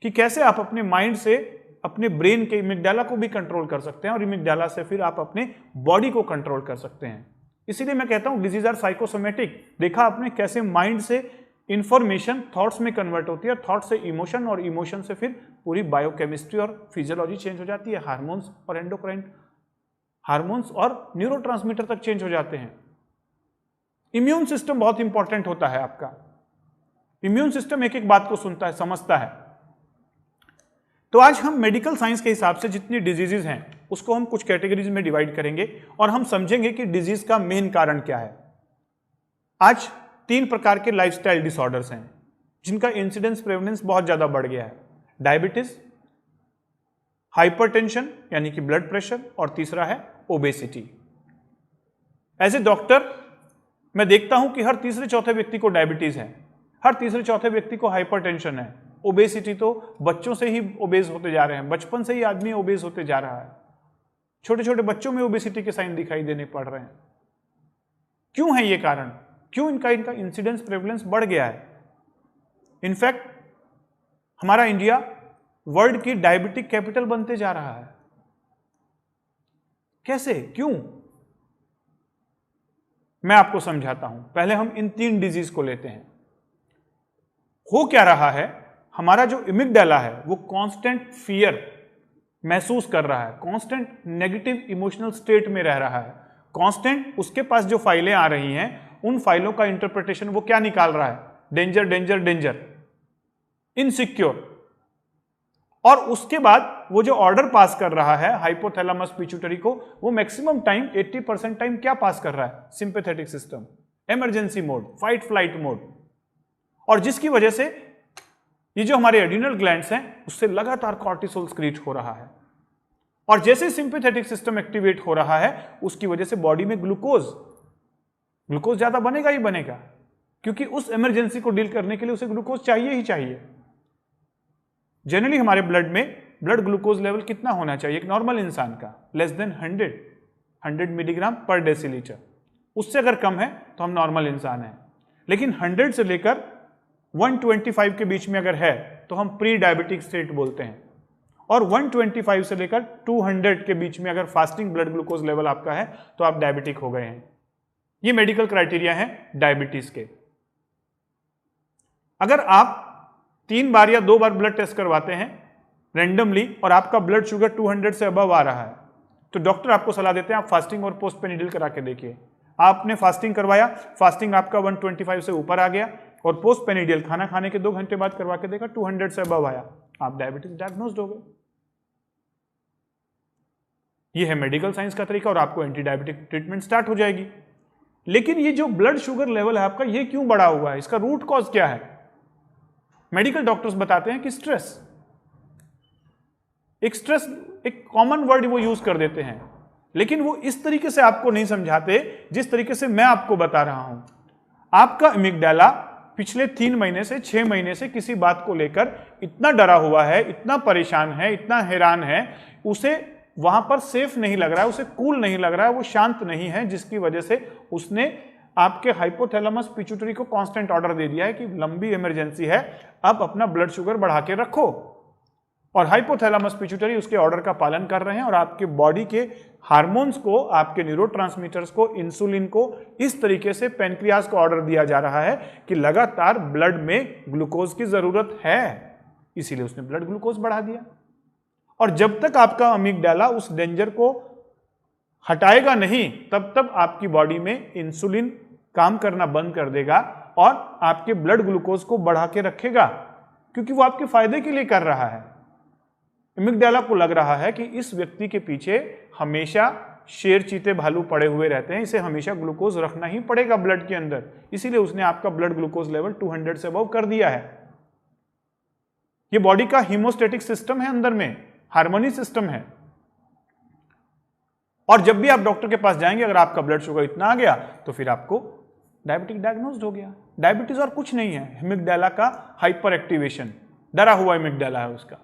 कि कैसे आप अपने माइंड से अपने ब्रेन के इमिगडाला को भी कंट्रोल कर सकते हैं और इमिगडाला से फिर आप अपने बॉडी को कंट्रोल कर सकते हैं। इसीलिए मैं कहता हूं डिजीज आर साइकोसोमेटिक। देखा आपने कैसे माइंड से इंफॉर्मेशन थॉट्स में कन्वर्ट होती है, थॉट से इमोशन और इमोशन से फिर पूरी बायोकेमिस्ट्री और फिजियोलॉजी चेंज हो जाती है, हार्मोन्स और एंडोक्राइन हार्मोन्स और न्यूरोट्रांसमीटर तक चेंज हो जाते हैं। इम्यून सिस्टम बहुत इंपॉर्टेंट होता है आपका। इम्यून सिस्टम एक एक बात को सुनता है, समझता है। तो आज हम मेडिकल साइंस के हिसाब से जितनी डिजीजेज हैं उसको हम कुछ कैटेगरीज में डिवाइड करेंगे और हम समझेंगे कि डिजीज का मेन कारण क्या है। आज 3 प्रकार के लाइफस्टाइल डिसऑर्डर्स हैं जिनका इंसिडेंस प्रेवलेंस बहुत ज्यादा बढ़ गया है। डायबिटीज, हाइपरटेंशन यानी कि ब्लड प्रेशर, और तीसरा है ओबेसिटी। एज ए डॉक्टर मैं देखता हूं कि हर तीसरे चौथे व्यक्ति को डायबिटीज है, हर तीसरे चौथे व्यक्ति को हाइपरटेंशन है। ओबेसिटी तो बच्चों से ही ओबेज होते जा रहे हैं, बचपन से ही आदमी ओबेज होते जा रहा है। छोटे छोटे बच्चों में ओबेसिटी के साइन दिखाई देने पड़ रहे हैं। क्यों है ये कारण? क्यों इनका इंसिडेंस प्रेवलेंस बढ़ गया है? इनफैक्ट हमारा इंडिया वर्ल्ड की डायबिटिक कैपिटल बनते जा रहा है। कैसे, क्यों? मैं आपको समझाता हूं। पहले हम इन 3 डिजीज को लेते हैं। हो क्या रहा है, हमारा जो इमिगडाला है वो कांस्टेंट फियर महसूस कर रहा है, कांस्टेंट नेगेटिव इमोशनल स्टेट में रह रहा है, कांस्टेंट उसके पास जो फाइलें आ रही हैं उन फाइलों का इंटरप्रिटेशन वो क्या निकाल रहा है? Danger danger danger, insecure. और उसके बाद वो जो ऑर्डर पास कर रहा है हाइपोथैलेमस पिट्यूटरी को, वो मैक्सिमम टाइम 80% टाइम क्या पास कर रहा है? Sympathetic system, emergency mode, fight flight mode. और जिसकी वजह से ये जो हमारे एड्रिनल ग्लैंड्स हैं उससे लगातार कॉर्टिसोल स्क्रीट हो रहा है। और जैसे सिंपैथेटिक सिस्टम एक्टिवेट हो रहा है उसकी वजह से बॉडी में ग्लूकोज ज्यादा बनेगा ही बनेगा, क्योंकि उस इमरजेंसी को डील करने के लिए उसे ग्लूकोज चाहिए ही चाहिए। जनरली हमारे ब्लड में ब्लड ग्लूकोज लेवल कितना होना चाहिए एक नॉर्मल इंसान का? लेस देन 100 मिलीग्राम पर डेसीलीटर। उससे अगर कम है तो हम नॉर्मल इंसान हैं। लेकिन 100 से लेकर 125 के बीच में अगर है तो हम प्री डायबिटिक स्टेट बोलते हैं। और 125 से लेकर 200 के बीच में अगर फास्टिंग ब्लड ग्लूकोज लेवल आपका है तो आप डायबिटिक हो गए हैं। ये मेडिकल क्राइटेरिया है डायबिटीज के। अगर आप 3 बार या 2 बार ब्लड टेस्ट करवाते हैं रेंडमली और आपका ब्लड शुगर 200 से अबव आ रहा है तो डॉक्टर आपको सलाह देते हैं आप फास्टिंग और पोस्ट पेनिडिल करा के देखिए। आपने फास्टिंग करवाया, फास्टिंग आपका 125 से ऊपर आ गया, और पोस्ट पेनिडियल खाना खाने के 2 घंटे बाद करवा के देखा 200 से अबव आया, आप डायबिटीज डायग्नोस्ड हो गए। ये है मेडिकल साइंस का तरीका और आपको एंटी डायबिटिक ट्रीटमेंट स्टार्ट हो जाएगी। लेकिन ये जो ब्लड शुगर लेवल है आपका, ये क्यों बढ़ा हुआ है? इसका रूट कॉज क्या है? मेडिकल डॉक्टर्स बताते हैं कि स्ट्रेस। एक कॉमन वर्ड वो यूज कर देते हैं, लेकिन वो इस तरीके से आपको नहीं समझाते जिस तरीके से मैं आपको बता रहा हूं। आपका इमिगडाला पिछले 3 महीने से 6 महीने से किसी बात को लेकर इतना डरा हुआ है, इतना परेशान है, इतना हैरान है, उसे वहां पर सेफ नहीं लग रहा है, उसे कूल नहीं लग रहा है, वो शांत नहीं है, जिसकी वजह से उसने आपके हाइपोथैलेमस पिट्यूटरी को कांस्टेंट ऑर्डर दे दिया है कि लंबी इमरजेंसी है, अब अपना ब्लड शुगर बढ़ा के रखो। और हाइपोथैलेमस पिट्यूटरी उसके ऑर्डर का पालन कर रहे हैं और आपके बॉडी के हार्मोन्स को, आपके न्यूरोट्रांसमीटर्स को, इंसुलिन को इस तरीके से पैनक्रियाज को ऑर्डर दिया जा रहा है कि लगातार ब्लड में ग्लूकोज की जरूरत है, इसीलिए उसने ब्लड ग्लूकोज बढ़ा दिया। और जब तक आपका अमिगडाला उस डेंजर को हटाएगा नहीं, तब तक आपकी बॉडी में इंसुलिन काम करना बंद कर देगा और आपके ब्लड ग्लूकोज को बढ़ा के रखेगा, क्योंकि वो आपके फायदे के लिए कर रहा है। अमिग्डाला को लग रहा है कि इस व्यक्ति के पीछे हमेशा शेर चीते भालू पड़े हुए रहते हैं, इसे हमेशा ग्लूकोज रखना ही पड़ेगा ब्लड के अंदर, इसीलिए उसने आपका ब्लड ग्लूकोज लेवल 200 से अबव कर दिया है। ये बॉडी का हीमोस्टेटिक सिस्टम है, अंदर में हार्मोनी सिस्टम है। और जब भी आप डॉक्टर के पास जाएंगे, अगर आपका ब्लड शुगर इतना आ गया तो फिर आपको डायबिटिक डायग्नोस्ड हो गया। डायबिटीज और कुछ नहीं है, अमिग्डाला का हाइपर एक्टिवेशन, डरा हुआ अमिग्डाला है उसका।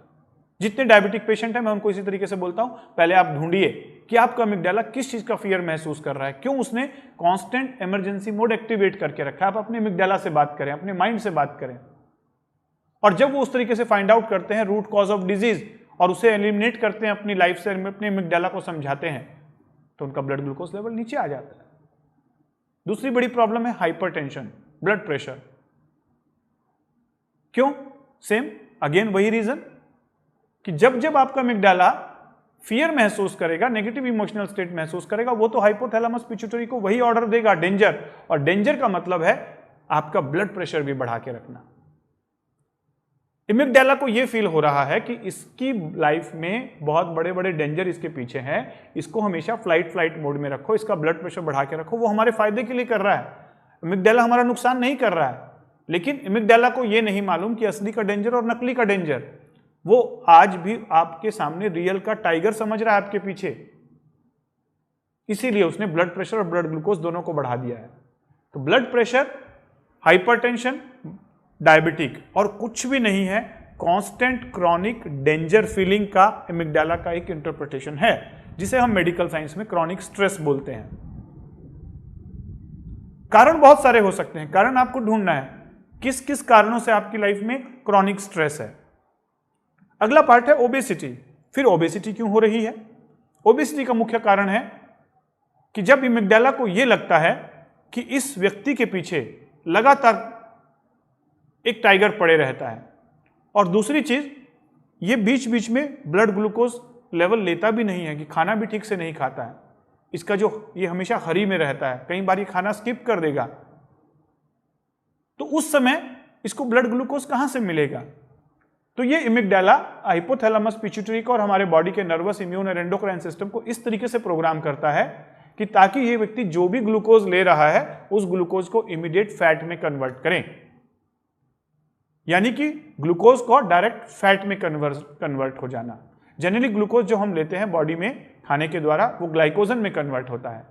जितने डायबिटिक पेशेंट हैं मैं उनको इसी तरीके से बोलता हूं, पहले आप ढूंढिए कि आपका अमिग्डाला किस चीज का फियर महसूस कर रहा है, क्यों उसने कांस्टेंट इमरजेंसी मोड एक्टिवेट करके रखा है। आप अपने अमिग्डाला से बात करें, अपने माइंड से बात करें, और जब वो उस तरीके से फाइंड आउट करते हैं रूट कॉज ऑफ डिजीज और उसे एलिमिनेट करते हैं अपनी लाइफ से, अपने अमिग्डाला को समझाते हैं, तो उनका ब्लड ग्लूकोज लेवल नीचे आ जाता है। दूसरी बड़ी प्रॉब्लम है हाइपरटेंशन, ब्लड प्रेशर। क्यों? सेम अगेन वही रीजन कि जब जब आपका अमिग्डाला फियर महसूस करेगा, नेगेटिव इमोशनल स्टेट महसूस करेगा, वो तो हाइपोथैलेमस पिट्यूटरी को वही ऑर्डर देगा, डेंजर। और डेंजर का मतलब है आपका ब्लड प्रेशर भी बढ़ा के रखना। अमिग्डाला को यह फील हो रहा है कि इसकी लाइफ में बहुत बड़े बड़े डेंजर इसके पीछे हैं, इसको हमेशा फ्लाइट मोड में रखो, इसका ब्लड प्रेशर बढ़ा के रखो। वो हमारे फायदे के लिए कर रहा है, अमिग्डाला हमारा नुकसान नहीं कर रहा है। लेकिन अमिग्डाला को यह नहीं मालूम कि असली का डेंजर और नकली का डेंजर, वो आज भी आपके सामने रियल का टाइगर समझ रहा है आपके पीछे, इसीलिए उसने ब्लड प्रेशर और ब्लड ग्लूकोज दोनों को बढ़ा दिया है। तो ब्लड प्रेशर, हाइपरटेंशन, डायबिटिक और कुछ भी नहीं है, कांस्टेंट क्रॉनिक डेंजर फीलिंग का अमिग्डाला का एक इंटरप्रिटेशन है, जिसे हम मेडिकल साइंस में क्रॉनिक स्ट्रेस बोलते हैं। कारण बहुत सारे हो सकते हैं, कारण आपको ढूंढना है किस किस कारणों से आपकी लाइफ में क्रॉनिक स्ट्रेस है। अगला पार्ट है ओबेसिटी। फिर ओबेसिटी क्यों हो रही है? ओबेसिटी का मुख्य कारण है कि जब अमिग्डाला को यह लगता है कि इस व्यक्ति के पीछे लगातार एक टाइगर पड़े रहता है, और दूसरी चीज ये बीच बीच में ब्लड ग्लूकोज लेवल लेता भी नहीं है, कि खाना भी ठीक से नहीं खाता है, इसका जो ये हमेशा हरी में रहता है, कई बार ये खाना स्किप कर देगा, तो उस समय इसको ब्लड ग्लूकोज कहां से मिलेगा? तो ये अमिग्डाला हाइपोथैलेमस पिट्यूटरी को और हमारे बॉडी के नर्वस, इम्यून और एंडोक्राइन सिस्टम को इस तरीके से प्रोग्राम करता है कि ताकि ये व्यक्ति जो भी ग्लूकोज ले रहा है उस ग्लूकोज को इमीडिएट फैट में कन्वर्ट करें, यानी कि ग्लूकोज को डायरेक्ट फैट में कन्वर्ट हो जाना। जनरली ग्लूकोज जो हम लेते हैं बॉडी में खाने के द्वारा, वो ग्लाइकोजन में कन्वर्ट होता है,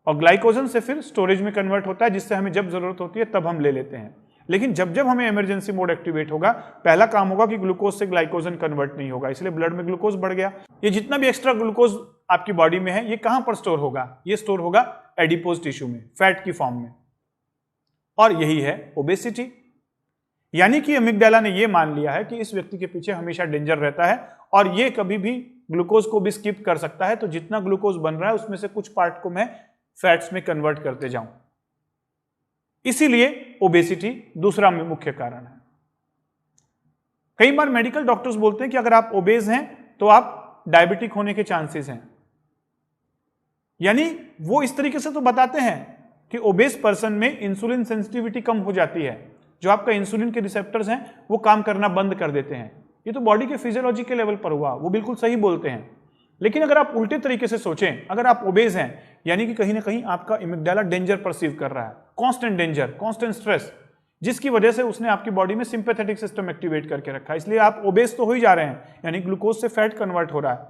और ग्लाइकोजन से फिर स्टोरेज में कन्वर्ट होता है, जिससे हमें जब जरूरत होती है तब हम ले लेते हैं। लेकिन जब जब हमें इमरजेंसी मोड एक्टिवेट होगा, पहला काम होगा कि ग्लूकोज से ग्लाइकोजन कन्वर्ट नहीं होगा, इसलिए ब्लड में ग्लूकोज बढ़ गया। ये जितना भी एक्स्ट्रा ग्लूकोज आपकी बॉडी में है, ये कहां पर स्टोर होगा? ये स्टोर होगा एडिपोज टिश्यू में, फैट की फॉर्म में, और यही है ओबेसिटी। यानी कि अमिग्डाला ने यह मान लिया है कि इस व्यक्ति के पीछे हमेशा डेंजर रहता है, और ये कभी भी ग्लूकोज को भी स्किप कर सकता है, तो जितना ग्लूकोज बन रहा है उसमें से कुछ पार्ट को मैं फैट्स में कन्वर्ट करते जाऊं। इसीलिए ओबेसिटी दूसरा मुख्य कारण है। कई बार मेडिकल डॉक्टर्स बोलते हैं कि अगर आप ओबेज हैं तो आप डायबिटिक होने के चांसेस हैं, यानी वो इस तरीके से तो बताते हैं कि ओबेज पर्सन में इंसुलिन सेंसिटिविटी कम हो जाती है, जो आपका इंसुलिन के रिसेप्टर्स हैं वो काम करना बंद कर देते हैं। ये तो बॉडी के फिजियोलॉजी के लेवल पर हुआ, वो बिल्कुल सही बोलते हैं। लेकिन अगर आप उल्टे तरीके से सोचें, अगर आप ओबेज हैं, यानी कि कहीं ना कहीं आपका अमिग्डाला डेंजर परसीव कर रहा है, कांस्टेंट डेंजर, कांस्टेंट स्ट्रेस, जिसकी वजह से उसने आपकी बॉडी में सिंपैथेटिक सिस्टम एक्टिवेट करके रखा है, इसलिए आप ओबेज तो हो ही जा रहे हैं, यानी ग्लूकोज से फैट कन्वर्ट हो रहा है।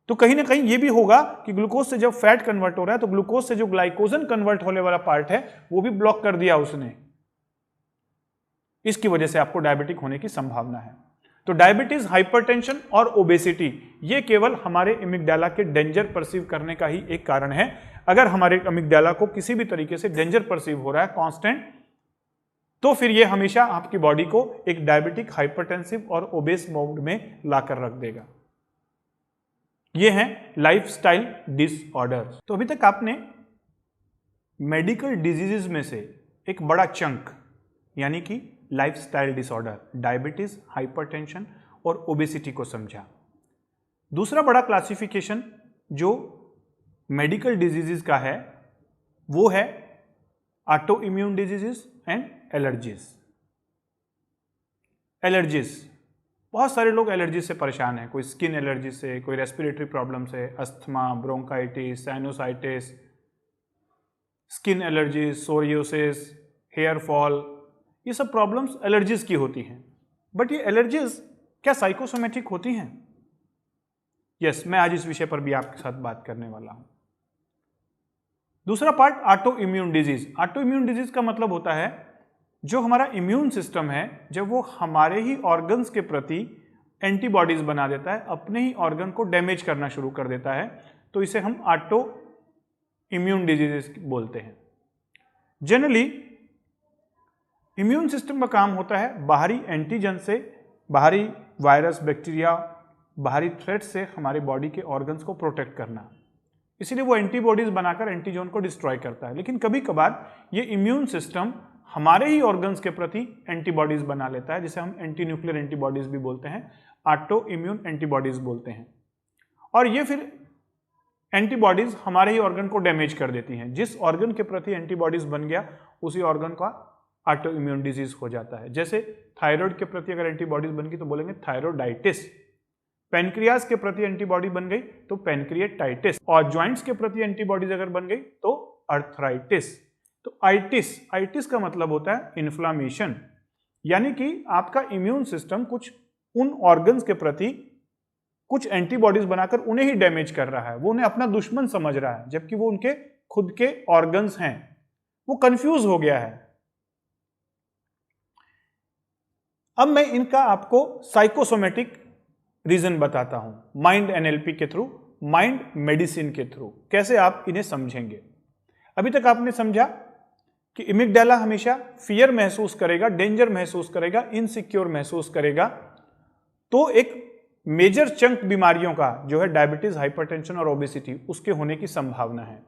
तो कहीं ना कहीं ये भी होगा कि ग्लूकोज से जब फैट कन्वर्ट हो रहा है तो ग्लूकोज से जो ग्लाइकोजन कन्वर्ट होने वाला पार्ट है वो भी ब्लॉक कर दिया उसने, इसकी वजह से आपको डायबिटिक होने की संभावना है। तो डायबिटीज, हाइपरटेंशन और ओबेसिटी ये केवल हमारे अमिग्डाला के डेंजर परसीव करने का ही एक कारण है। अगर हमारे अमिग्डाला को किसी भी तरीके से डेंजर परसीव हो रहा है कांस्टेंट, तो फिर ये हमेशा आपकी बॉडी को एक डायबिटिक, हाइपरटेंसिव और ओबेस मोड में लाकर रख देगा। ये हैं लाइफस्टाइल डिसऑर्डर्स। तो अभी तक आपने मेडिकल डिजीजेस में से एक बड़ा चंक यानी कि लाइफस्टाइल डिसऑर्डर, डायबिटीज, हाइपरटेंशन और ओबेसिटी को समझा। दूसरा बड़ा क्लासिफिकेशन जो मेडिकल डिजीजेस का है वो है auto immune diseases and allergies. Allergies बहुत सारे लोग एलर्जी से परेशान हैं, कोई स्किन एलर्जी से, कोई रेस्पिरेटरी प्रॉब्लम से, asthma, bronchitis, sinusitis, skin allergy, psoriasis, hair fall, ये सब प्रॉब्लम्स एलर्जीज की होती हैं। बट ये एलर्जीज क्या साइकोसोमेटिक होती हैं? यस, मैं आज इस विषय पर भी आपके साथ बात करने वाला हूं। दूसरा part, auto immune disease. Auto immune disease का मतलब होता है जो हमारा इम्यून सिस्टम है, जब वो हमारे ही ऑर्गन्स के प्रति एंटीबॉडीज बना देता है, अपने ही ऑर्गन को डैमेज करना शुरू कर देता है, तो इसे हम ऑटो इम्यून डिजीजेस बोलते हैं। जनरली इम्यून सिस्टम का काम होता है बाहरी एंटीजन से, बाहरी वायरस, बैक्टीरिया, बाहरी थ्रेट से हमारे बॉडी के ऑर्गन्स को प्रोटेक्ट करना, इसीलिए वो एंटीबॉडीज बनाकर एंटीजन को डिस्ट्रॉय करता है। लेकिन कभी कभार ये इम्यून सिस्टम हमारे ही ऑर्गन्स के प्रति एंटीबॉडीज बना लेता है, जिसे हम एंटी न्यूक्लियर एंटीबॉडीज भी बोलते हैं, ऑटो इम्यून एंटीबॉडीज बोलते हैं। और ये फिर एंटीबॉडीज हमारे ही ऑर्गन को डैमेज कर देती हैं। जिस ऑर्गन के प्रति एंटीबॉडीज बन गया, उसी ऑर्गन का ऑटो इम्यून डिजीज हो जाता है। जैसे थायराइड के प्रति अगर एंटीबॉडीज बन गई तो बोलेंगे थायरोडाइटिस, पेनक्रियास के प्रति एंटीबॉडी बन गई तो पेनक्रिएटाइटिस, और ज्वाइंट्स के प्रति एंटीबॉडीज अगर बन गई तो अर्थराइटिस। तो आइटिस का मतलब होता है इन्फ्लामेशन, यानी कि आपका इम्यून सिस्टम कुछ उन ऑर्गन्स के प्रति कुछ एंटीबॉडीज बनाकर उन्हें ही डैमेज कर रहा है, वो उन्हें अपना दुश्मन समझ रहा है, जबकि वो उनके खुद के ऑर्गन्स हैं। वो कंफ्यूज हो गया है। अब मैं इनका आपको साइकोसोमेटिक रीजन बताता हूं, माइंड एनएलपी के थ्रू, माइंड मेडिसिन के थ्रू, कैसे आप इन्हें समझेंगे। अभी तक आपने समझा कि इमिग्डाला हमेशा फियर महसूस करेगा, डेंजर महसूस करेगा, इनसिक्योर महसूस करेगा। तो एक मेजर चंक बीमारियों का जो है डायबिटीज, हाइपरटेंशन और ओबेसिटी, उसके होने की संभावना है।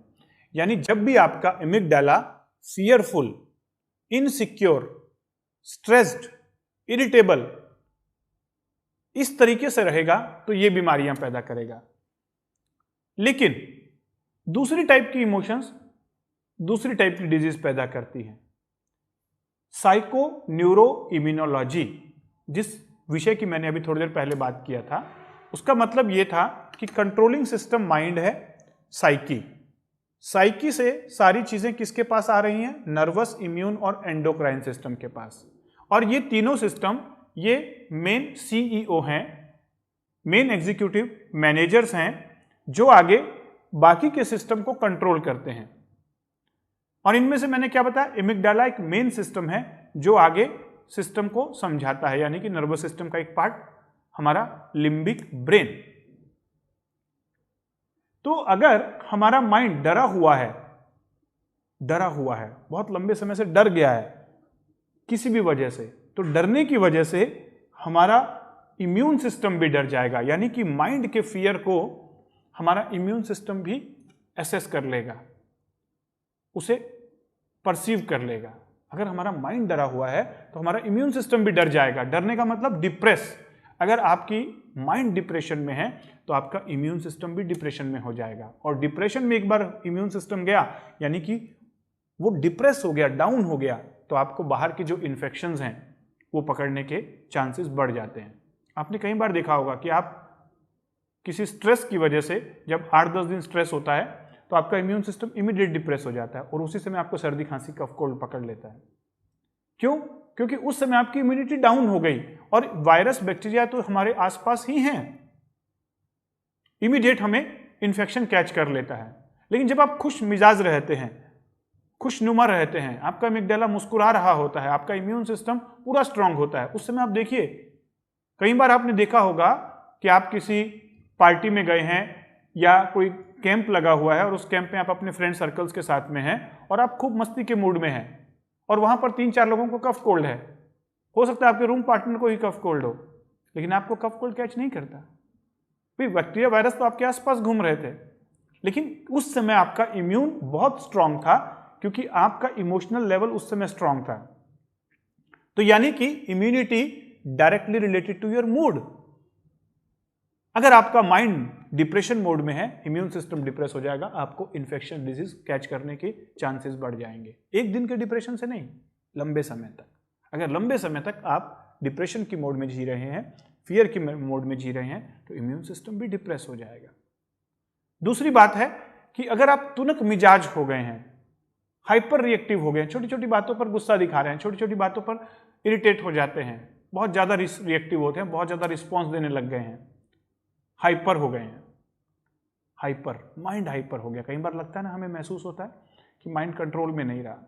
यानी जब भी आपका इमिग्डाला फियरफुल, इनसिक्योर, स्ट्रेस्ड, इरिटेबल इस तरीके से रहेगा तो ये बीमारियां पैदा करेगा। लेकिन दूसरी टाइप की इमोशंस दूसरी टाइप की डिजीज पैदा करती है। साइको न्यूरो इम्यूनोलॉजी, जिस विषय की मैंने अभी थोड़ी देर पहले बात किया था, उसका मतलब यह था कि कंट्रोलिंग सिस्टम माइंड है साइकी। साइकी से सारी चीजें किसके पास आ रही हैं? नर्वस, इम्यून और एंडोक्राइन सिस्टम के पास। और ये तीनों सिस्टम ये मेन सीईओ हैं, मेन एग्जीक्यूटिव मैनेजर्स हैं, जो आगे बाकी के सिस्टम को कंट्रोल करते हैं। और इनमें से मैंने क्या बताया, इमिग्डाला एक मेन सिस्टम है जो आगे सिस्टम को समझाता है, यानी कि नर्वस सिस्टम का एक पार्ट हमारा लिम्बिक ब्रेन। तो अगर हमारा माइंड डरा हुआ है, बहुत लंबे समय से डर गया है किसी भी वजह से, तो डरने की वजह से हमारा इम्यून सिस्टम भी डर जाएगा, यानी कि माइंड के फियर को हमारा इम्यून सिस्टम भी एसेस कर लेगा, उसे परसीव कर लेगा। अगर हमारा माइंड डरा हुआ है तो हमारा इम्यून सिस्टम भी डर जाएगा। डरने का मतलब डिप्रेस। अगर आपकी माइंड डिप्रेशन में है तो आपका इम्यून सिस्टम भी डिप्रेशन में हो जाएगा। और डिप्रेशन में एक बार इम्यून सिस्टम गया, यानी कि वो डिप्रेस हो गया, डाउन हो गया, तो आपको बाहर के जो इन्फेक्शंस हैं वो पकड़ने के चांसेस बढ़ जाते हैं। आपने कई बार देखा होगा कि आप किसी स्ट्रेस की वजह से, जब 8-10 दिन स्ट्रेस होता है तो आपका इम्यून सिस्टम इमीडिएट डिप्रेस हो जाता है और उसी समय आपको सर्दी, खांसी, कफ, कोल्ड पकड़ लेता है। क्यों? क्योंकि उस समय आपकी इम्यूनिटी डाउन हो गई और वायरस, बैक्टीरिया तो हमारे आसपास ही हैं, इमीडिएट हमें इन्फेक्शन कैच कर लेता है। लेकिन जब आप खुश मिजाज रहते हैं, खुशनुमा रहते हैं, आपका अमिग्डाला मुस्कुरा रहा होता है, आपका इम्यून सिस्टम पूरा स्ट्रांग होता है, उस समय आप देखिए, कई बार आपने देखा होगा कि आप किसी पार्टी में गए हैं या कोई कैंप लगा हुआ है और उस कैंप में आप अपने फ्रेंड सर्कल्स के साथ में हैं और आप खूब मस्ती के मूड में हैं और वहां पर 3-4 लोगों को कफ कोल्ड है। हो सकता है आपके रूम पार्टनर को ही कफ कोल्ड हो, लेकिन आपको कफ कोल्ड कैच नहीं करता। फिर बैक्टीरिया, वायरस तो आपके आसपास घूम रहे थे, लेकिन उस समय आपका इम्यून बहुत स्ट्रांग था क्योंकि आपका इमोशनल लेवल उस समय स्ट्रांग था। तो यानी कि immunity directly related to your mood. अगर आपका माइंड डिप्रेशन मोड में है, इम्यून सिस्टम डिप्रेस हो जाएगा, आपको इन्फेक्शन, डिजीज कैच करने के चांसेस बढ़ जाएंगे। एक दिन के डिप्रेशन से नहीं, लंबे समय तक। अगर लंबे समय तक आप डिप्रेशन की मोड में जी रहे हैं, फियर के मोड में जी रहे हैं तो इम्यून सिस्टम भी डिप्रेस हो जाएगा। दूसरी बात है कि अगर आप तुनक मिजाज हो गए हैं, हाइपर रिएक्टिव हो गए हैं, छोटी छोटी बातों पर गुस्सा दिखा रहे हैं, छोटी छोटी बातों पर इरिटेट हो जाते हैं, बहुत ज़्यादा रिएक्टिव होते हैं, बहुत ज़्यादा रिस्पॉन्स देने लग गए हैं, हाइपर हो गए हैं, हाइपर माइंड हाइपर हो गया। कई बार लगता है ना, हमें महसूस होता है कि माइंड कंट्रोल में नहीं रहा,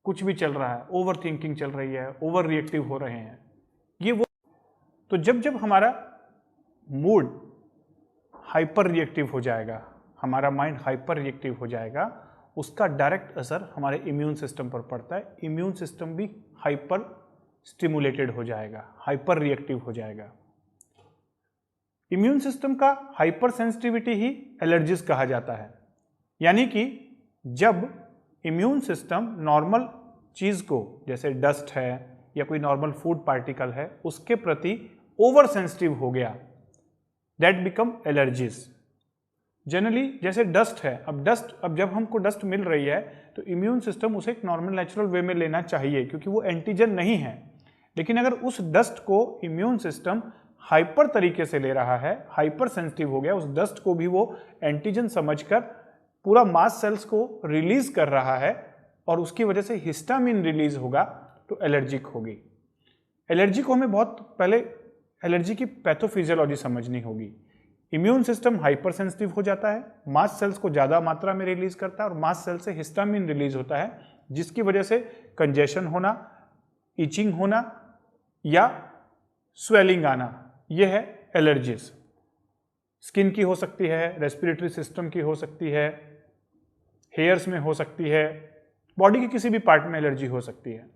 कुछ भी चल रहा है, ओवर थिंकिंग चल रही है, ओवर रिएक्टिव हो रहे हैं, ये वो। तो जब जब हमारा मूड हाइपर रिएक्टिव हो जाएगा, हमारा माइंड हाइपर रिएक्टिव हो जाएगा, उसका डायरेक्ट असर हमारे इम्यून सिस्टम पर पड़ता है। इम्यून सिस्टम भी हाइपर स्टिमुलेटेड हो जाएगा, हाइपर रिएक्टिव हो जाएगा। इम्यून सिस्टम का हाइपर सेंसिटिविटी ही एलर्जीज कहा जाता है। यानी कि जब इम्यून सिस्टम नॉर्मल चीज को, जैसे डस्ट है या कोई नॉर्मल फूड पार्टिकल है, उसके प्रति ओवर सेंसिटिव हो गया, दैट बिकम एलर्जीज। जनरली जैसे डस्ट है, अब जब हमको डस्ट मिल रही है तो इम्यून सिस्टम उसे एक नॉर्मल नेचुरल वे में लेना चाहिए, क्योंकि वो एंटीजन नहीं है। लेकिन अगर उस डस्ट को इम्यून सिस्टम हाइपर तरीके से ले रहा है, हाइपर सेंसिटिव हो गया, उस डस्ट को भी वो एंटीजन समझकर पूरा मास सेल्स को रिलीज कर रहा है और उसकी वजह से हिस्टामिन रिलीज होगा, तो एलर्जिक होगी। एलर्जी को हमें बहुत पहले एलर्जी की पैथोफिजियोलॉजी समझनी होगी। इम्यून सिस्टम हाइपर सेंसिटिव हो जाता है, मास सेल्स को ज़्यादा मात्रा में रिलीज करता है और मास सेल से हिस्टामिन रिलीज होता है, जिसकी वजह से कंजेशन होना, इचिंग होना या स्वेलिंग आना, यह है एलर्जीज। स्किन की हो सकती है, रेस्पिरेटरी सिस्टम की हो सकती है, हेयर्स में हो सकती है, बॉडी के किसी भी पार्ट में एलर्जी हो सकती है।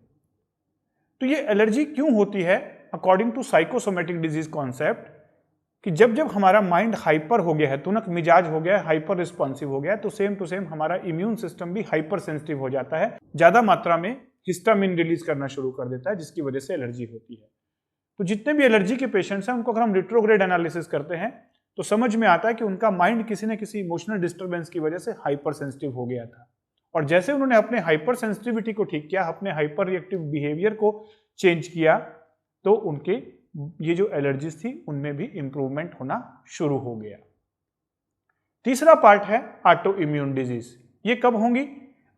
तो ये एलर्जी क्यों होती है? According to psychosomatic disease concept, कि जब जब हमारा माइंड हाइपर हो गया है, तुनक मिजाज हो गया है, हाइपर रिस्पॉन्सिव हो गया है, तो सेम टू सेम हमारा इम्यून सिस्टम भी हाइपर सेंसिटिव हो जाता है, ज्यादा मात्रा में हिस्टामिन रिलीज करना शुरू कर देता है, जिसकी वजह से एलर्जी होती है। तो जितने भी एलर्जी के पेशेंट्स हैं, उनको अगर हम रिट्रोग्रेड एनालिसिस करते हैं तो समझ में आता है कि उनका माइंड किसी न किसी इमोशनल डिस्टर्बेंस की वजह से हाइपर सेंसिटिव हो गया था, और जैसे उन्होंने अपने हाइपर सेंसिटिविटी को ठीक किया, अपने हाइपर रिएक्टिव बिहेवियर को चेंज किया, तो उनके ये जो एलर्जीज थी उनमें भी इंप्रूवमेंट होना शुरू हो गया। तीसरा पार्ट है ऑटो इम्यून डिजीज। ये कब होंगी?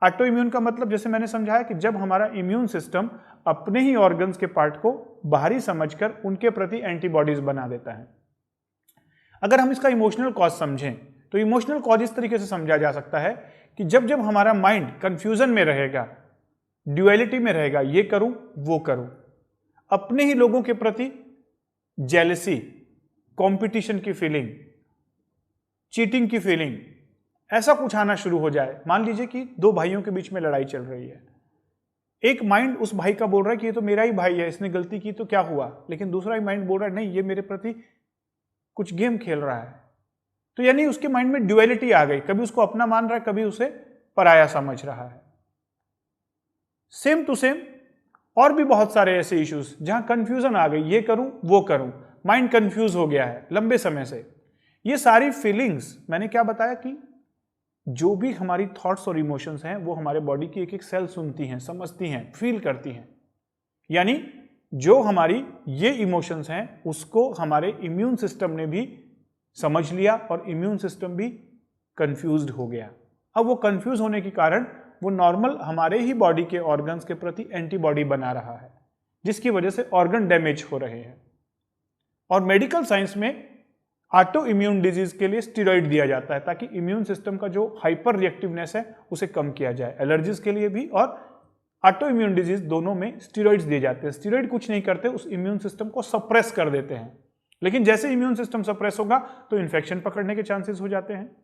ऑटो इम्यून का मतलब जैसे मैंने समझाया कि जब हमारा इम्यून सिस्टम अपने ही ऑर्गन्स के पार्ट को बाहरी समझकर उनके प्रति एंटीबॉडीज बना देता है। अगर हम इसका इमोशनल कॉज समझें तो इमोशनल कॉज इस तरीके से समझा जा सकता है कि जब जब हमारा माइंड कंफ्यूजन में रहेगा, ड्यूअलिटी में रहेगा, ये करूं वो करूं, अपने ही लोगों के प्रति जेलसी, कंपटीशन की फीलिंग, चीटिंग की फीलिंग, ऐसा कुछ आना शुरू हो जाए। मान लीजिए कि दो भाइयों के बीच में लड़ाई चल रही है, एक माइंड उस भाई का बोल रहा है कि ये तो मेरा ही भाई है, इसने गलती की तो क्या हुआ, लेकिन दूसरा ही माइंड बोल रहा है नहीं, ये मेरे प्रति कुछ गेम खेल रहा है। तो यानी उसके माइंड में ड्यूअलिटी आ गई, कभी उसको अपना मान रहा है, कभी उसे पराया समझ रहा है। सेम टू सेम और भी बहुत सारे ऐसे इश्यूज जहां कंफ्यूजन आ गई, ये करूं वो करूं, माइंड कंफ्यूज हो गया है लंबे समय से। ये सारी फीलिंग्स, मैंने क्या बताया कि जो भी हमारी थॉट्स और इमोशंस हैं वो हमारे बॉडी की एक एक सेल सुनती हैं, समझती हैं, फील करती हैं। यानी जो हमारी ये इमोशंस हैं उसको हमारे इम्यून सिस्टम ने भी समझ लिया और इम्यून सिस्टम भी कंफ्यूज्ड हो गया। अब वो कंफ्यूज होने के कारण वो नॉर्मल हमारे ही बॉडी के ऑर्गन्स के प्रति एंटीबॉडी बना रहा है, जिसकी वजह से ऑर्गन डैमेज हो रहे हैं। और मेडिकल साइंस में ऑटो इम्यून डिजीज के लिए स्टीरॉइड दिया जाता है ताकि इम्यून सिस्टम का जो हाइपर रिएक्टिवनेस है उसे कम किया जाए। एलर्जीज के लिए भी और ऑटो इम्यून डिजीज दोनों में स्टीरॉइड्स दिए जाते हैं। स्टीरॉइड कुछ नहीं करते, उस इम्यून सिस्टम को सप्रेस कर देते हैं, लेकिन जैसे इम्यून सिस्टम सप्रेस होगा तो इन्फेक्शन पकड़ने के चांसेस हो जाते हैं।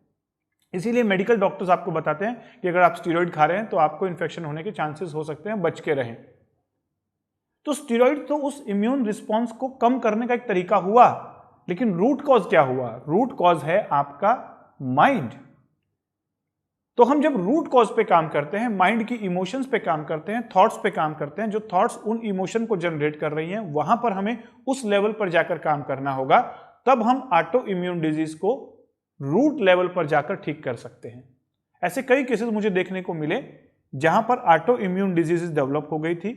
इसीलिए मेडिकल डॉक्टर्स आपको बताते हैं कि अगर आप स्टीरॉइड खा रहे हैं तो आपको इन्फेक्शन होने के चांसेस हो सकते हैं, बच के रहें। तो स्टीरॉइड तो उस इम्यून रिस्पॉन्स को कम करने का एक तरीका हुआ, लेकिन रूट कॉज क्या हुआ? रूट कॉज है आपका माइंड। तो हम जब रूट कॉज पे काम करते हैं, माइंड की इमोशंस पे काम करते हैं, थॉट्स पे काम करते हैं, जो थॉट्स उन इमोशन को जनरेट कर रही हैं, वहां पर हमें उस लेवल पर जाकर काम करना होगा, तब हम ऑटो इम्यून डिजीज को रूट लेवल पर जाकर ठीक कर सकते हैं। ऐसे कई केसेस मुझे देखने को मिले जहां पर ऑटो इम्यून डिजीज डेवलप हो गई थी,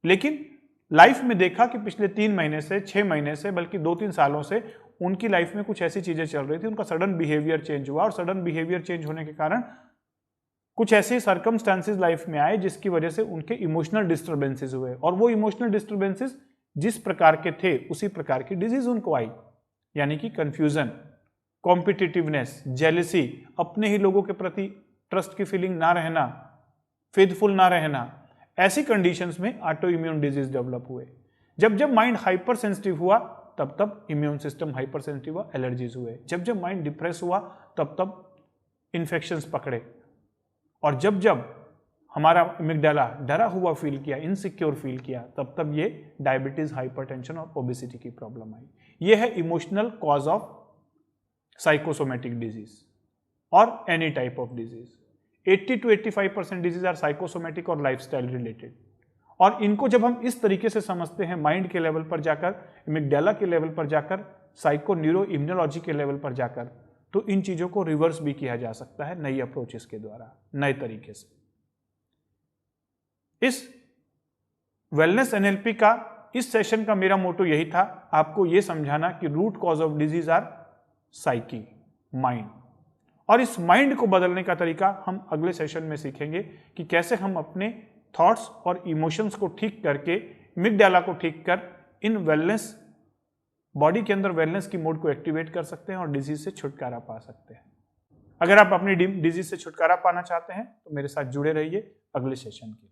लेकिन लाइफ में देखा कि पिछले 3 महीने से, 6 महीने से, बल्कि 2-3 सालों से उनकी लाइफ में कुछ ऐसी चीजें चल रही थी, उनका सडन बिहेवियर चेंज हुआ, और सडन बिहेवियर चेंज होने के कारण कुछ ऐसे सर्कमस्टांसेस लाइफ में आए जिसकी वजह से उनके इमोशनल डिस्टर्बेंसेस हुए, और वो इमोशनल डिस्टर्बेंसेस जिस प्रकार के थे उसी प्रकार की डिजीज उनको आई, यानी कि कंफ्यूजन, कॉम्पिटिटिवनेस, जेलसी, अपने ही लोगों के प्रति ट्रस्ट की फीलिंग ना रहना, फेथफुल ना रहना। ऐसी कंडीशंस में ऑटो इम्यून डिजीज डेवलप हुए। जब जब माइंड हाइपर सेंसिटिव हुआ तब तब इम्यून सिस्टम हाइपर सेंसिटिव हुआ, एलर्जीज हुए। जब जब माइंड डिप्रेस हुआ तब तब इन्फेक्शंस पकड़े, और जब जब हमारा एमिग्डाला डरा हुआ फील किया, इनसिक्योर फील किया, तब तब ये डायबिटीज, हाइपरटेंशन और ओबेसिटी की प्रॉब्लम आई। ये है emotional cause of psychosomatic disease और any type of disease. 80 to 85% disease are psychosomatic और लाइफस्टाइल रिलेटेड, और इनको जब हम इस तरीके से समझते हैं, माइंड के लेवल पर जाकर, एमिग्डाला के लेवल पर जाकर, साइको न्यूरो इम्यूनोलॉजी के लेवल पर जाकर, तो इन चीजों को रिवर्स भी किया जा सकता है नई अप्रोचेस के द्वारा, नए तरीके से। इस वेलनेस एनएलपी का, इस सेशन का मेरा मोटो यही था, आपको यह समझाना कि root cause of disease are psyche, mind, और इस माइंड को बदलने का तरीका हम अगले सेशन में सीखेंगे कि कैसे हम अपने थॉट्स और इमोशंस को ठीक करके, एमिग्डाला को ठीक कर, इन वेलनेस, बॉडी के अंदर वेलनेस की मोड को एक्टिवेट कर सकते हैं और डिजीज से छुटकारा पा सकते हैं। अगर आप अपनी डिजीज से छुटकारा पाना चाहते हैं तो मेरे साथ जुड़े रहिए अगले सेशन के।